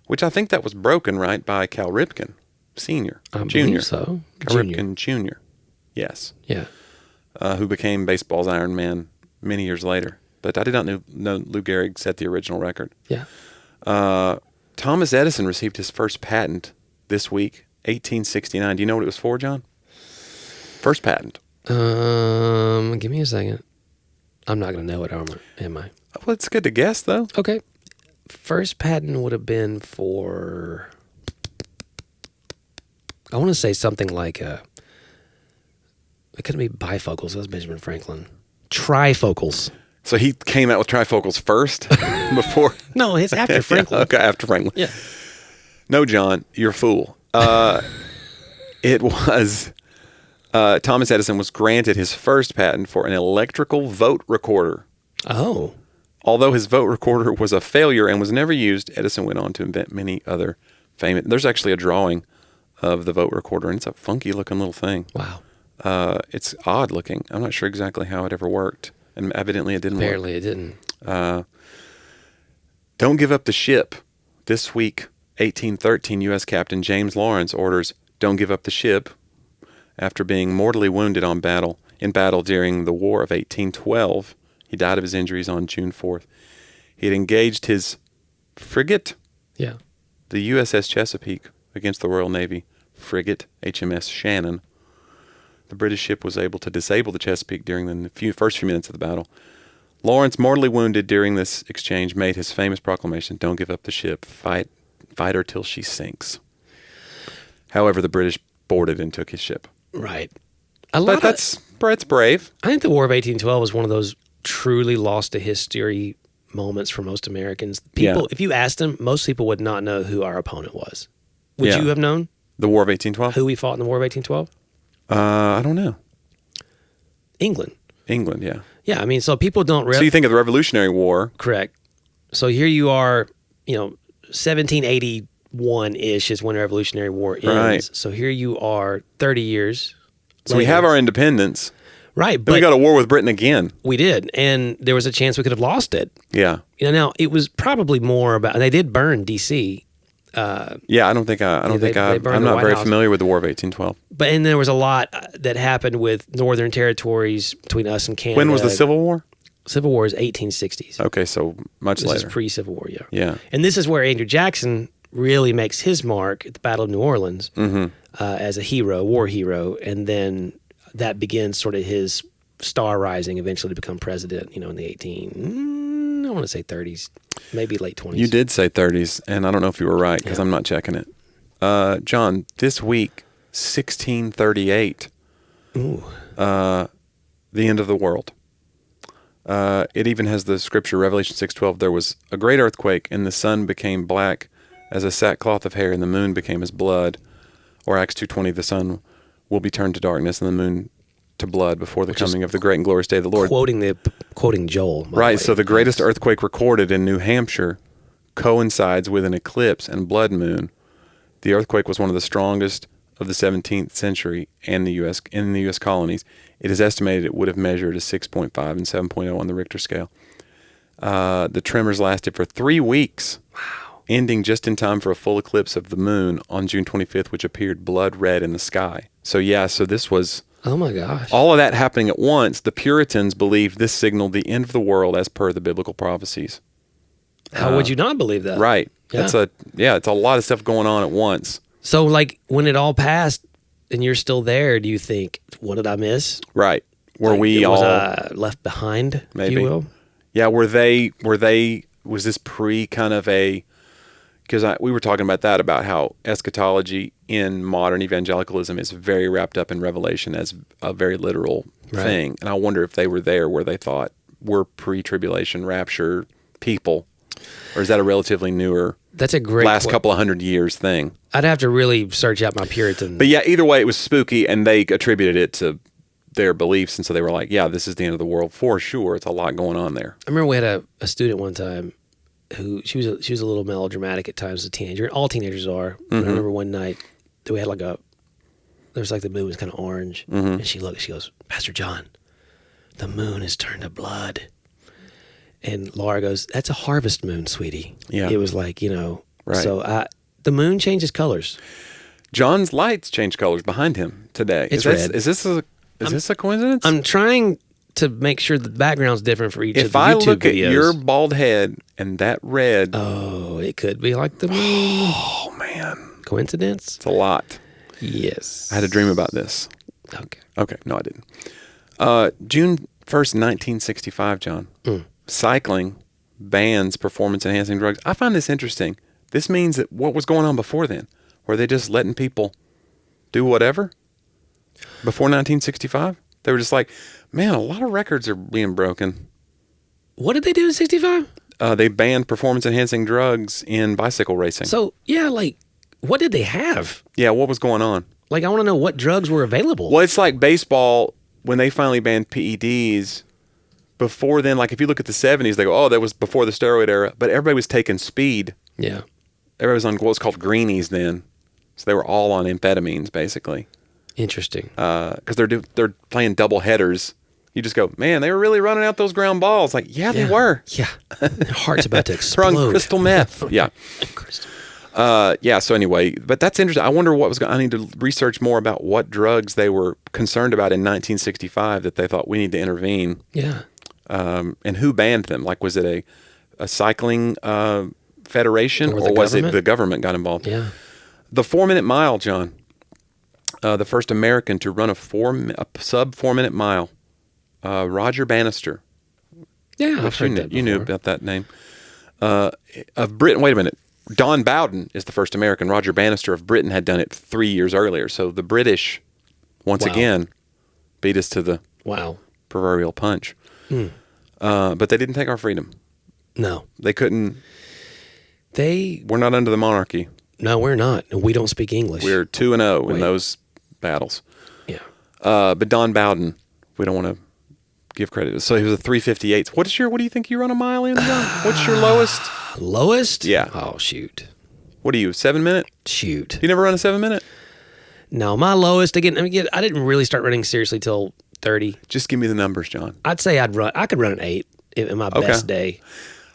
Speaker 4: Which I think that was broken, right, by Cal Ripken, Jr.
Speaker 3: I believe so.
Speaker 4: Cal Ripken Jr. Yes.
Speaker 3: Yeah.
Speaker 4: Who became baseball's Iron Man many years later. But I did not know Lou Gehrig set the original record.
Speaker 3: Yeah.
Speaker 4: Thomas Edison received his first patent this week, 1869. Do you know what it was for, John? First patent.
Speaker 3: Give me a second. I'm not going to know it, am I?
Speaker 4: Well, it's good to guess, though.
Speaker 3: Okay. First patent would have been for... I want to say something like... It couldn't be bifocals. That was Benjamin Franklin. Trifocals.
Speaker 4: So he came out with trifocals first before?
Speaker 3: No, it's after Franklin.
Speaker 4: Okay, after Franklin.
Speaker 3: Yeah.
Speaker 4: No, John, you're a fool. It was Thomas Edison was granted his first patent for an electrical vote recorder.
Speaker 3: Oh.
Speaker 4: Although his vote recorder was a failure and was never used, Edison went on to invent many other famous... There's actually a drawing of the vote recorder, and it's a funky-looking little thing.
Speaker 3: Wow.
Speaker 4: It's odd looking. I'm not sure exactly how it ever worked. And evidently it didn't work.
Speaker 3: Apparently it didn't.
Speaker 4: Don't give up the ship. This week, 1813, U.S. Captain James Lawrence orders, don't give up the ship, after being mortally wounded in battle during the War of 1812. He died of his injuries on June 4th. He had engaged his frigate, the USS Chesapeake, against the Royal Navy frigate HMS Shannon. The British ship was able to disable the Chesapeake during the first few minutes of the battle. Lawrence, mortally wounded during this exchange, made his famous proclamation, don't give up the ship, fight her till she sinks. However, the British boarded and took his ship.
Speaker 3: Right.
Speaker 4: That's brave.
Speaker 3: I think the War of 1812 was one of those truly lost to history moments for most Americans. People, if you asked them, most people would not know who our opponent was. Would you have known?
Speaker 4: The War of 1812?
Speaker 3: Who we fought in the War of 1812?
Speaker 4: I don't know.
Speaker 3: England,
Speaker 4: yeah.
Speaker 3: Yeah, I mean, so people don't...
Speaker 4: So you think of the Revolutionary War.
Speaker 3: Correct. So here you are, 1780 1961-ish is when the Revolutionary War ends.
Speaker 4: Right.
Speaker 3: So here you are 30 years
Speaker 4: So we have our independence.
Speaker 3: Right.
Speaker 4: Then
Speaker 3: But
Speaker 4: we go to war with Britain again.
Speaker 3: we did. And there was a chance we could have lost it.
Speaker 4: Yeah.
Speaker 3: Now, it was probably more about, they did burn D.C.,
Speaker 4: Yeah, I don't think
Speaker 3: they
Speaker 4: I'm
Speaker 3: burned the
Speaker 4: not
Speaker 3: White
Speaker 4: very
Speaker 3: House.
Speaker 4: familiar with the War of 1812.
Speaker 3: and there was a lot that happened with northern territories between us and Canada.
Speaker 4: When was the Civil War?
Speaker 3: Civil War is 1860s.
Speaker 4: Okay, so much
Speaker 3: This
Speaker 4: later.
Speaker 3: is pre-Civil War, yeah.
Speaker 4: Yeah.
Speaker 3: And this is where Andrew Jackson really makes his mark at the Battle of New Orleans as a hero, war hero, and then that begins sort of his star rising eventually to become president, in the I want to say 30s, maybe late 20s.
Speaker 4: You did say 30s, and I don't know if you were right because I'm not checking it. John, this week, 1638, the end of the world. It even has the scripture, Revelation 6:12. There was a great earthquake, and the sun became black as a sackcloth of hair, and the moon became as blood. Or Acts 2:20, the sun will be turned to darkness, and the moon to blood before the coming of the great and glorious day of the Lord.
Speaker 3: Quoting Joel. by the
Speaker 4: Right,
Speaker 3: way.
Speaker 4: so the greatest earthquake recorded in New Hampshire coincides with an eclipse and blood moon. The earthquake was one of the strongest of the 17th century in the U.S. colonies. It is estimated it would have measured a 6.5 and 7.0 on the Richter scale. The tremors lasted for 3 weeks, ending just in time for a full eclipse of the moon on June 25th, which appeared blood red in the sky. So this was...
Speaker 3: Oh my gosh.
Speaker 4: all of that happening at once. The Puritans believed this signaled the end of the world as per the biblical prophecies.
Speaker 3: How would you not believe that?
Speaker 4: Right.
Speaker 3: Yeah.
Speaker 4: It's a lot of stuff going on at once.
Speaker 3: So, when it all passed and you're still there, do you think, what did I miss?
Speaker 4: Right. Were
Speaker 3: Like,
Speaker 4: we
Speaker 3: was
Speaker 4: all
Speaker 3: I left behind,
Speaker 4: maybe?
Speaker 3: if you will?
Speaker 4: Yeah, were they was this pre kind of a because we were talking about that, about how eschatology in modern evangelicalism is very wrapped up in Revelation as a very literal thing. And I wonder if they were there where they thought we're pre-tribulation rapture people, or is that a relatively newer,
Speaker 3: That's a great
Speaker 4: last couple of 100 years thing?
Speaker 3: I'd have to really search out my Puritan.
Speaker 4: But yeah, either way, it was spooky, and they attributed it to their beliefs, and so they were like, yeah, this is the end of the world for sure. It's a lot going on there.
Speaker 3: I remember we had a student one time who she was a little melodramatic at times as a teenager. All teenagers are. I remember one night that we had there was the moon was kind of orange, and she goes, Pastor John, the moon is turned to blood. And Laura goes, that's a harvest moon, sweetie.
Speaker 4: Yeah.
Speaker 3: It was right. So the moon changes colors.
Speaker 4: John's lights change colors behind him today.
Speaker 3: It's red.
Speaker 4: Is this a coincidence?
Speaker 3: I'm trying to make sure the background's different for each of
Speaker 4: If
Speaker 3: the YouTube
Speaker 4: I look
Speaker 3: videos.
Speaker 4: at your bald head and that red,
Speaker 3: Oh, it could be like the moon.
Speaker 4: oh man,
Speaker 3: Coincidence?
Speaker 4: it's a lot.
Speaker 3: Yes.
Speaker 4: I had a dream about this.
Speaker 3: Okay.
Speaker 4: No, I didn't. June 1st, 1965, John. Cycling bans performance-enhancing drugs. I find this interesting. This means that what was going on before then? Were they just letting people do whatever? Before 1965? They were just like, man, a lot of records are being broken.
Speaker 3: What did they do in 65?
Speaker 4: They banned performance-enhancing drugs in bicycle racing.
Speaker 3: So, yeah, what did they have?
Speaker 4: Yeah, what was going on?
Speaker 3: I want to know what drugs were available.
Speaker 4: Well, it's like baseball, when they finally banned PEDs. Before then, if you look at the 70s, they go, oh, that was before the steroid era. But everybody was taking speed.
Speaker 3: Yeah.
Speaker 4: Everybody was on what was called greenies then. So they were all on amphetamines, basically.
Speaker 3: Interesting.
Speaker 4: Because they're playing double headers. You just go, man, they were really running out those ground balls. Yeah, they were.
Speaker 3: Yeah. Their heart's about to explode.
Speaker 4: Sprung crystal meth. Yeah. So anyway, but that's interesting. I wonder what was going on. I need to research more about what drugs they were concerned about in 1965 that they thought we need to intervene.
Speaker 3: Yeah.
Speaker 4: And who banned them? Was it a cycling federation, or was it the government got involved?
Speaker 3: Yeah.
Speaker 4: The 4-minute mile, John. The first American to run a sub 4-minute mile. Roger Bannister.
Speaker 3: Yeah, I've heard that
Speaker 4: You knew about that name. Of Britain. Wait a minute. Don Bowden is the first American. Roger Bannister of Britain had done it 3 years earlier. So the British, once again, beat us to the proverbial punch. But they didn't take our freedom.
Speaker 3: No.
Speaker 4: They couldn't.
Speaker 3: We're
Speaker 4: not under the monarchy.
Speaker 3: No, we're not. We don't speak English.
Speaker 4: We're 2-0 in those battles.
Speaker 3: Yeah.
Speaker 4: But Don Bowden, we don't want to give credit. So he was a 3:58. What do you think you run a mile in, John? What's your lowest?
Speaker 3: Lowest?
Speaker 4: Yeah.
Speaker 3: Oh, shoot.
Speaker 4: What are you, 7 minute?
Speaker 3: Shoot.
Speaker 4: You never run a 7 minute?
Speaker 3: No, my lowest, again, I didn't really start running seriously till 30.
Speaker 4: Just give me the numbers, John.
Speaker 3: I'd say I could run an 8 in my best day.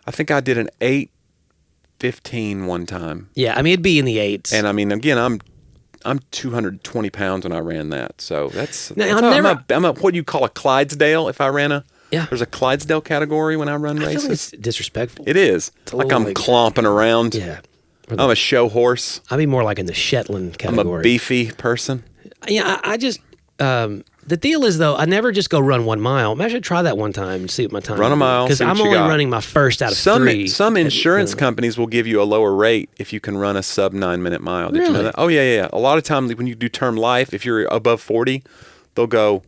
Speaker 4: I think I did an 8:15 one time.
Speaker 3: Yeah, I mean, it'd be in the 8s.
Speaker 4: And I mean, again, I'm 220 pounds when I ran that. So I'm a what you call a Clydesdale if I ran a...
Speaker 3: Yeah.
Speaker 4: There's a Clydesdale category when I run races.
Speaker 3: I feel like it's disrespectful.
Speaker 4: It is. Like I'm clomping around.
Speaker 3: Yeah.
Speaker 4: I'm a show horse.
Speaker 3: I'd be more like in the Shetland category.
Speaker 4: I'm a beefy person.
Speaker 3: Yeah, I just... the deal is, though, I never just go run 1 mile. Maybe I should try that one time and see what my time
Speaker 4: Run a mile.
Speaker 3: Because I'm only running my first out of 3.
Speaker 4: Some insurance companies will give you a lower rate if you can run a sub 9 minute mile. Did you know that? Oh, yeah. A lot of times when you do term life, if you're above 40, they'll go,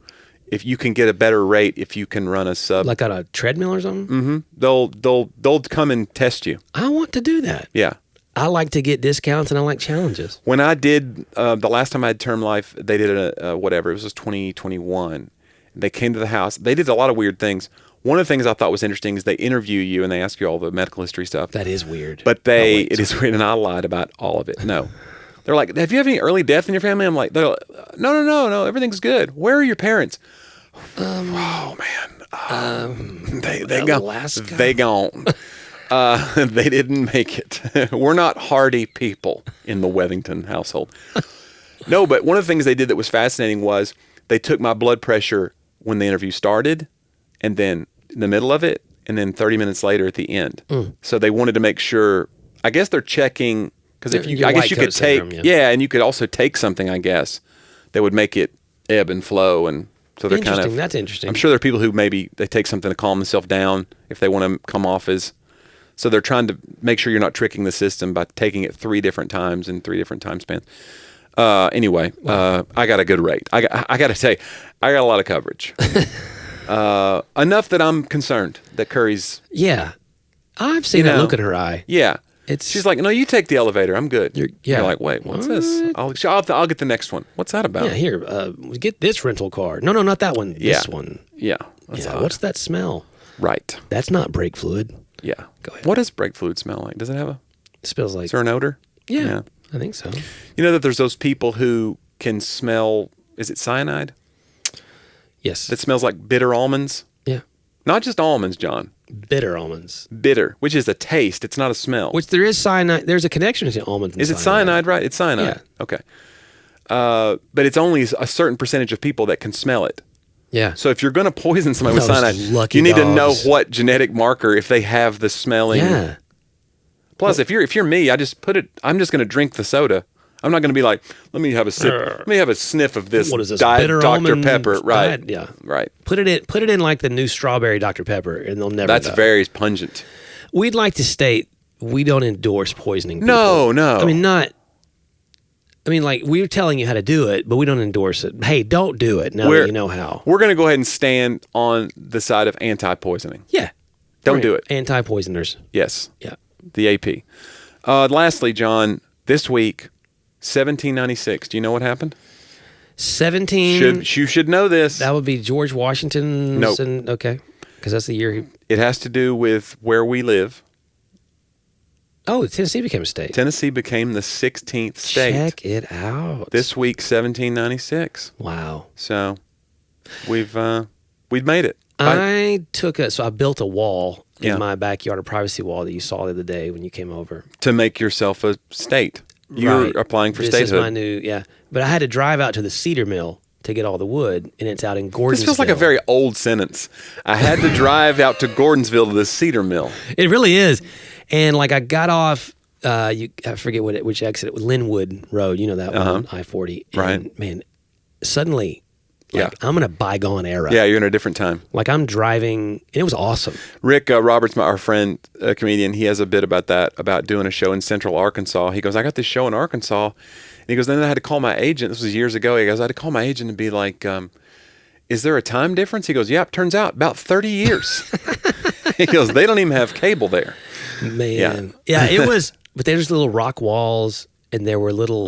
Speaker 4: if you can get a better rate if you can run a sub.
Speaker 3: Like on a treadmill or something?
Speaker 4: Mm-hmm. They'll come and test you.
Speaker 3: I want to do that.
Speaker 4: Yeah.
Speaker 3: I like to get discounts and I like challenges.
Speaker 4: When I did, the last time I had term life, they did it was 2021. They came to the house. They did a lot of weird things. One of the things I thought was interesting is they interview you and they ask you all the medical history stuff.
Speaker 3: That is weird.
Speaker 4: But it is weird, and I lied about all of it. No. They're like, have you had any early death in your family? I'm like, no, everything's good. Where are your parents? Oh, man. They gone. They didn't make it. We're not hardy people in the Wethington household. No, but one of the things they did that was fascinating was they took my blood pressure when the interview started, and then in the middle of it, and then 30 minutes later at the end. So they wanted to make sure. I guess they're checking because I guess you could take and you could also take something. I guess that would make it ebb and flow, and so they're kind of.
Speaker 3: That's interesting.
Speaker 4: I'm sure there are people who maybe they take something to calm themselves down if they want to come off as. So they're trying to make sure you're not tricking the system by taking it 3 different times in 3 different time spans. Anyway, I got a good rate. I got to say, I got a lot of coverage. Enough that I'm concerned that Curry's...
Speaker 3: Yeah. I've seen that look in her eye.
Speaker 4: Yeah. She's like, no, you take the elevator. I'm good. You're like, wait, what's this? I'll get the next one. What's that about?
Speaker 3: Yeah, here, get this rental car. No, not that one. This one.
Speaker 4: Yeah.
Speaker 3: What's that smell?
Speaker 4: Right.
Speaker 3: That's not brake fluid.
Speaker 4: Yeah.
Speaker 3: Go ahead.
Speaker 4: What does brake fluid smell like? Does it have
Speaker 3: It smells like...
Speaker 4: Is there an odor?
Speaker 3: Yeah, I think so.
Speaker 4: You know that there's those people who can smell... Is it cyanide?
Speaker 3: Yes.
Speaker 4: That smells like bitter almonds?
Speaker 3: Yeah.
Speaker 4: Not just almonds, John.
Speaker 3: Bitter almonds.
Speaker 4: Bitter, which is a taste. It's not a smell.
Speaker 3: Which there is cyanide. There's a connection between almonds and
Speaker 4: cyanide. Is it cyanide, right? It's cyanide.
Speaker 3: Yeah.
Speaker 4: Okay. But it's only a certain percentage of people that can smell it.
Speaker 3: Yeah.
Speaker 4: So if you're going to poison somebody with cyanide,
Speaker 3: lucky
Speaker 4: you need
Speaker 3: dogs.
Speaker 4: to know what genetic marker if they have the smelling.
Speaker 3: Yeah.
Speaker 4: Plus, if you're me, I'm just going to drink the soda. I'm not going to be like, let me have a sip. Let me have a sniff of this.
Speaker 3: What is this?
Speaker 4: Diet
Speaker 3: Bitter
Speaker 4: Dr. Pepper, right?
Speaker 3: Yeah.
Speaker 4: Right.
Speaker 3: Put it in like the new strawberry Dr. Pepper, and they'll never.
Speaker 4: That's very pungent.
Speaker 3: We'd like to state we don't endorse poisoning people.
Speaker 4: No.
Speaker 3: I mean, like, we're telling you how to do it, but we don't endorse it. Hey, don't do it now that you know how.
Speaker 4: We're going to go ahead and stand on the side of anti-poisoning.
Speaker 3: Yeah.
Speaker 4: Don't do it.
Speaker 3: Anti-poisoners.
Speaker 4: Yes.
Speaker 3: Yeah.
Speaker 4: The AP. Lastly, John, this week, 1796. Do you know what happened?
Speaker 3: 17.
Speaker 4: You should know this.
Speaker 3: That would be George Washington's.
Speaker 4: Nope.
Speaker 3: Okay. Because that's the year he...
Speaker 4: It has to do with where we live.
Speaker 3: Oh, Tennessee became a state.
Speaker 4: Tennessee became the 16th state.
Speaker 3: Check it out.
Speaker 4: This week, 1796.
Speaker 3: Wow.
Speaker 4: So we've made it.
Speaker 3: I built a wall in my backyard, a privacy wall that you saw the other day when you came over.
Speaker 4: To make yourself a state. You're applying for statehood.
Speaker 3: This is my new, But I had to drive out to the cedar mill to get all the wood, and it's out in Gordonsville.
Speaker 4: This feels like a very old sentence. I had to drive out to Gordonsville to the cedar mill.
Speaker 3: It really is. And like I got off, I forget which exit, it was Linwood Road, you know that one, I-40. And,
Speaker 4: right.
Speaker 3: Man, suddenly, I'm in a bygone era.
Speaker 4: Yeah, you're in a different time.
Speaker 3: Like I'm driving, and it was awesome.
Speaker 4: Rick Roberts, our friend, comedian, he has a bit about that, about doing a show in Central Arkansas. He goes, I got this show in Arkansas. And he goes, then I had to call my agent. This was years ago. He goes, I had to call my agent and be like, is there a time difference? He goes, yeah, it turns out about 30 years. He goes, they don't even have cable there.
Speaker 3: Man. Yeah, it was, but there's little rock walls, and there were little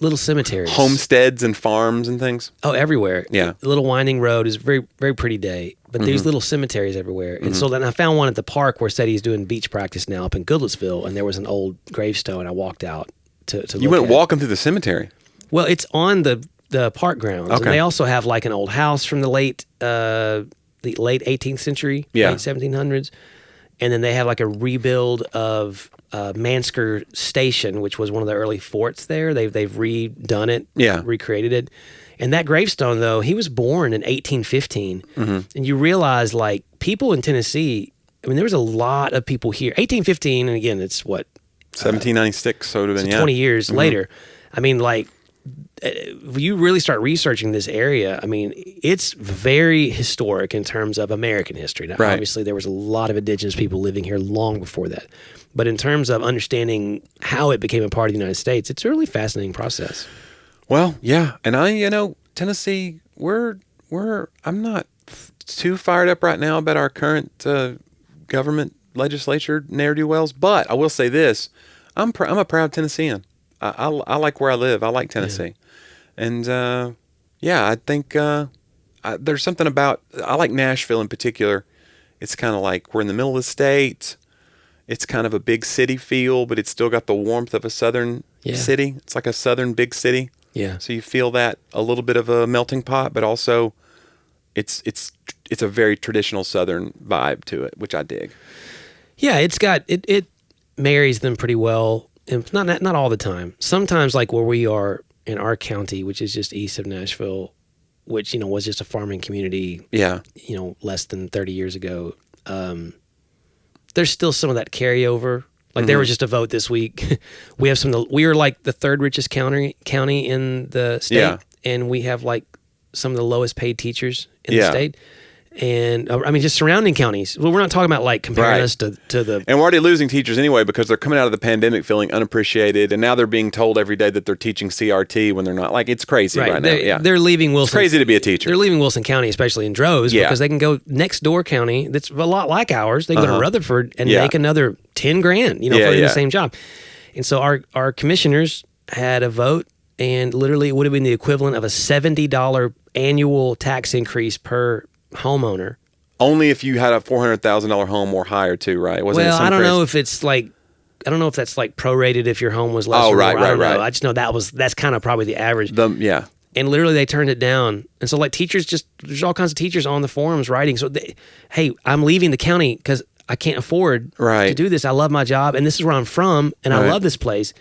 Speaker 3: little cemeteries,
Speaker 4: homesteads and farms and things.
Speaker 3: Oh, everywhere.
Speaker 4: Yeah,
Speaker 3: the little winding road is very, very pretty day, but these little cemeteries everywhere. And so then I found one at the park where it said he's doing beach practice now up in Goodlettsville, and there was an old gravestone. I walked out to
Speaker 4: you
Speaker 3: look
Speaker 4: went
Speaker 3: at.
Speaker 4: walking through the cemetery.
Speaker 3: Well, it's on the park grounds,
Speaker 4: Okay.
Speaker 3: and they also have like an old house from the late 18th century, late 1700s, and then they have like a rebuild of Mansker Station, which was one of the early forts there. They've redone it, recreated it. And that gravestone, though, he was born in 1815, and you realize like people in Tennessee. I mean, there was a lot of people here. 1815, and again, it's what
Speaker 4: 1796. So it would have been
Speaker 3: 20 years later. I mean, like. You really start researching this area. I mean, it's very historic in terms of American history. Now, obviously, there was a lot of indigenous people living here long before that. But in terms of understanding how it became a part of the United States, it's a really fascinating process.
Speaker 4: Well, yeah. And Tennessee, I'm not too fired up right now about our current government legislature ne'er-do-wells, but I will say this. I'm a proud Tennessean. I like where I live. I like Tennessee. And, I think there's something about, I like Nashville in particular. It's kind of like we're in the middle of the state. It's kind of a big city feel, but it's still got the warmth of a southern city. It's like a southern big city.
Speaker 3: Yeah.
Speaker 4: So you feel that a little bit of a melting pot, but also it's a very traditional southern vibe to it, which I dig.
Speaker 3: Yeah, it's got, it marries them pretty well. And not all the time. Sometimes, like where we are in our county, which is just east of Nashville, which was just a farming community. Yeah. Less than 30 years ago. There's still some of that carryover. Like there was just a vote this week. We have we are like the third richest county in the state, and we have like some of the lowest paid teachers in the state. And I mean, just surrounding counties. Well, we're not talking about like comparing us to the.
Speaker 4: And we're already losing teachers anyway because they're coming out of the pandemic feeling unappreciated, and now they're being told every day that they're teaching CRT when they're not. Like it's crazy right now. Yeah,
Speaker 3: they're leaving Wilson.
Speaker 4: It's crazy to be a teacher.
Speaker 3: They're leaving Wilson County, especially in droves, because they can go next door county that's a lot like ours. They can go to Rutherford and make another $10,000, for doing the same job. And so our commissioners had a vote, and literally it would have been the equivalent of a $70 annual tax increase per homeowner.
Speaker 4: Only if you had a $400,000 home or higher too, right?
Speaker 3: I don't know if it's like, I don't know if that's like prorated if your home was less or more. I don't know. I just know that's kind of probably the average. And literally they turned it down. And so like teachers there's all kinds of teachers on the forums writing. So hey, I'm leaving the county because I can't afford to do this. I love my job and this is where I'm from and I love this place.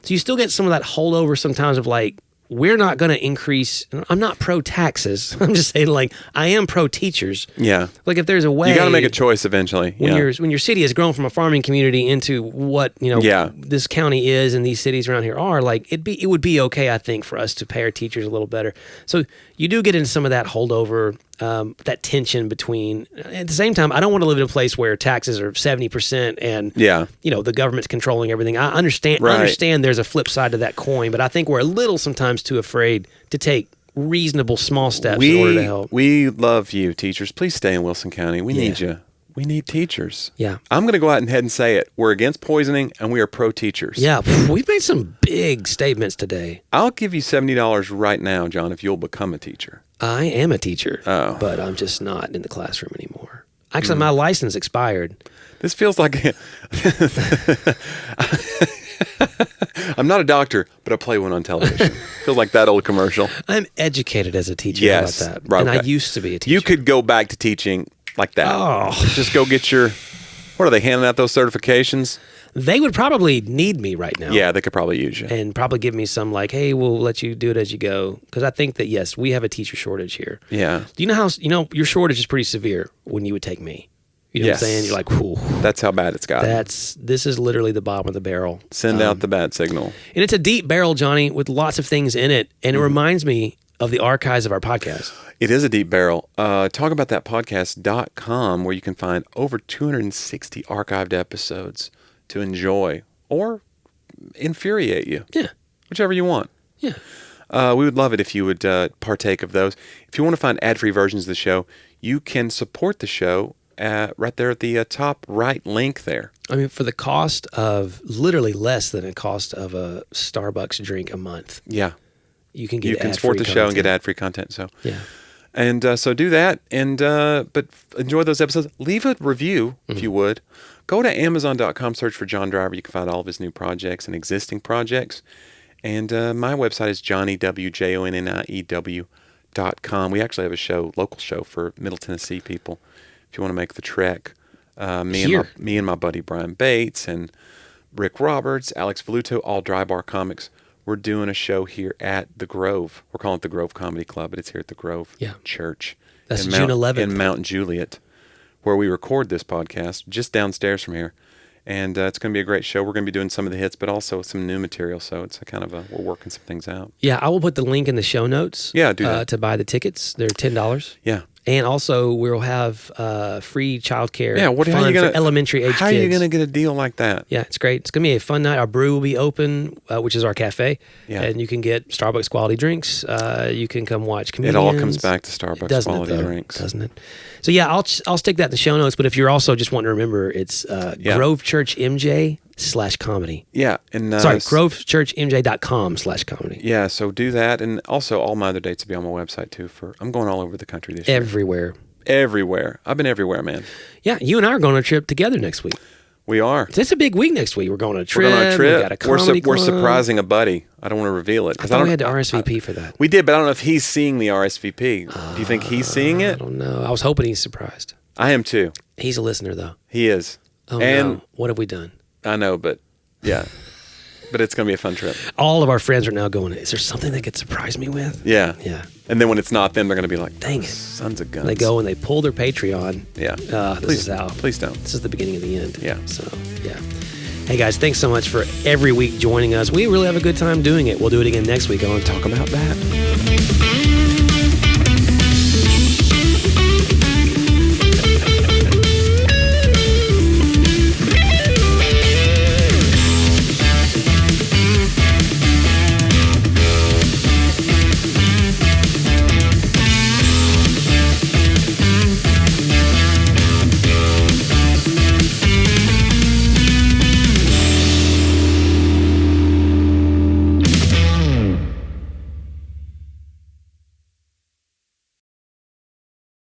Speaker 3: So you still get some of that holdover sometimes of like, we're not going to increase. I'm not pro taxes. I'm just saying, like, I am pro teachers. Yeah. Like, if there's a way,
Speaker 4: you got to make a choice eventually.
Speaker 3: When your city has grown from a farming community into what this county is and these cities around here are, like, it would be okay, I think, for us to pay our teachers a little better. So you do get into some of that holdover, that tension between. At the same time, I don't want to live in a place where taxes are 70% and the government's controlling everything. I understand. I understand there's a flip side to that coin, but I think we're a little sometimes too afraid to take reasonable small steps in order to help.
Speaker 4: We love you, teachers. Please stay in Wilson County. We need you. We need teachers. Yeah. I'm going to go out ahead and say it. We're against poisoning and we are pro teachers.
Speaker 3: Yeah. We've made some big statements today.
Speaker 4: I'll give you $70 right now, John, if you'll become a teacher.
Speaker 3: I am a teacher, but I'm just not in the classroom anymore. Actually, my license expired.
Speaker 4: This feels like I'm not a doctor, but I play one on television. Feels like that old commercial.
Speaker 3: I'm educated as a teacher. Yes, how about that? Right. And I used to be a teacher.
Speaker 4: You could go back to teaching like that. Oh. Just go get what are they handing out those certifications?
Speaker 3: They would probably need me right now.
Speaker 4: Yeah, they could probably use you.
Speaker 3: And probably give me some like, hey, we'll let you do it as you go. Because I think that, yes, we have a teacher shortage here. Yeah. Do you know how, your shortage is pretty severe when you would take me. You know what I'm saying? You're like, whew.
Speaker 4: That's how bad it's got.
Speaker 3: This is literally the bottom of the barrel.
Speaker 4: Send out the bad signal.
Speaker 3: And it's a deep barrel, Johnny, with lots of things in it. And it reminds me of the archives of our podcast.
Speaker 4: It is a deep barrel. Talkaboutthatpodcast.com, where you can find over 260 archived episodes to enjoy or infuriate you. Yeah. Whichever you want. Yeah. We would love it if you would partake of those. If you want to find ad-free versions of the show, you can support the show right there at the top right link there.
Speaker 3: I mean, for the cost of literally less than the cost of a Starbucks drink a month.
Speaker 4: Yeah.
Speaker 3: You can get
Speaker 4: You can support the show and get ad-free content. So
Speaker 3: yeah.
Speaker 4: And so do that. And but enjoy those episodes. Leave a review if you would. Go to Amazon.com, search for John Driver. You can find all of his new projects and existing projects. And my website is JonnieW.com. We actually have a local show for Middle Tennessee people. If you want to make the trek, me and my buddy Brian Bates and Rick Roberts, Alex Voluto, all Dry Bar Comics. We're doing a show here at the Grove. We're calling it the Grove Comedy Club, but it's here at the Grove Church.
Speaker 3: That's June 11th.
Speaker 4: In Mount Juliet, where we record this podcast, just downstairs from here. And it's going to be a great show. We're going to be doing some of the hits, but also some new material. So it's we're working some things out.
Speaker 3: Yeah, I will put the link in the show notes.
Speaker 4: Yeah, do that.
Speaker 3: To buy the tickets. They're $10.
Speaker 4: Yeah.
Speaker 3: And also, we'll have free childcare.
Speaker 4: Yeah,
Speaker 3: for elementary age kids.
Speaker 4: How are you going to get a deal like that?
Speaker 3: Yeah, it's great. It's going to be a fun night. Our brew will be open, which is our cafe.
Speaker 4: Yeah.
Speaker 3: And you can get Starbucks quality drinks. You can come watch comedians.
Speaker 4: It all comes back to Starbucks quality drinks.
Speaker 3: Doesn't it? So yeah, I'll stick that in the show notes. But if you're also just wanting to remember, it's Grove Church MJ/comedy.
Speaker 4: Yeah. And
Speaker 3: GroveChurchMJ.com/comedy.
Speaker 4: Yeah, so do that. And also all my other dates will be on my website too. I'm going all over the country this year.
Speaker 3: Everywhere.
Speaker 4: I've been everywhere, man.
Speaker 3: Yeah, you and I are going on a trip together next week.
Speaker 4: We are.
Speaker 3: It's a big week next week. We're going on a trip.
Speaker 4: We
Speaker 3: got a comedy
Speaker 4: we're
Speaker 3: club.
Speaker 4: surprising a buddy. I don't want to reveal it.
Speaker 3: I thought we had to RSVP for that.
Speaker 4: We did, but I don't know if he's seeing the RSVP. Do you think he's seeing it?
Speaker 3: I don't know. I was hoping he's surprised.
Speaker 4: I am too.
Speaker 3: He's a listener, though.
Speaker 4: He is.
Speaker 3: Oh, no. What have we done?
Speaker 4: I know, but yeah. But it's going to be a fun trip.
Speaker 3: All of our friends are now going, is there something they could surprise me with?
Speaker 4: Yeah.
Speaker 3: Yeah.
Speaker 4: And then when it's not them, they're going to be like,
Speaker 3: dang it.
Speaker 4: Sons of guns.
Speaker 3: They go and they pull their Patreon.
Speaker 4: Yeah.
Speaker 3: Please don't. This is the beginning of the end.
Speaker 4: Yeah.
Speaker 3: So, yeah. Hey, guys, thanks so much for every week joining us. We really have a good time doing it. We'll do it again next week on Talk About That.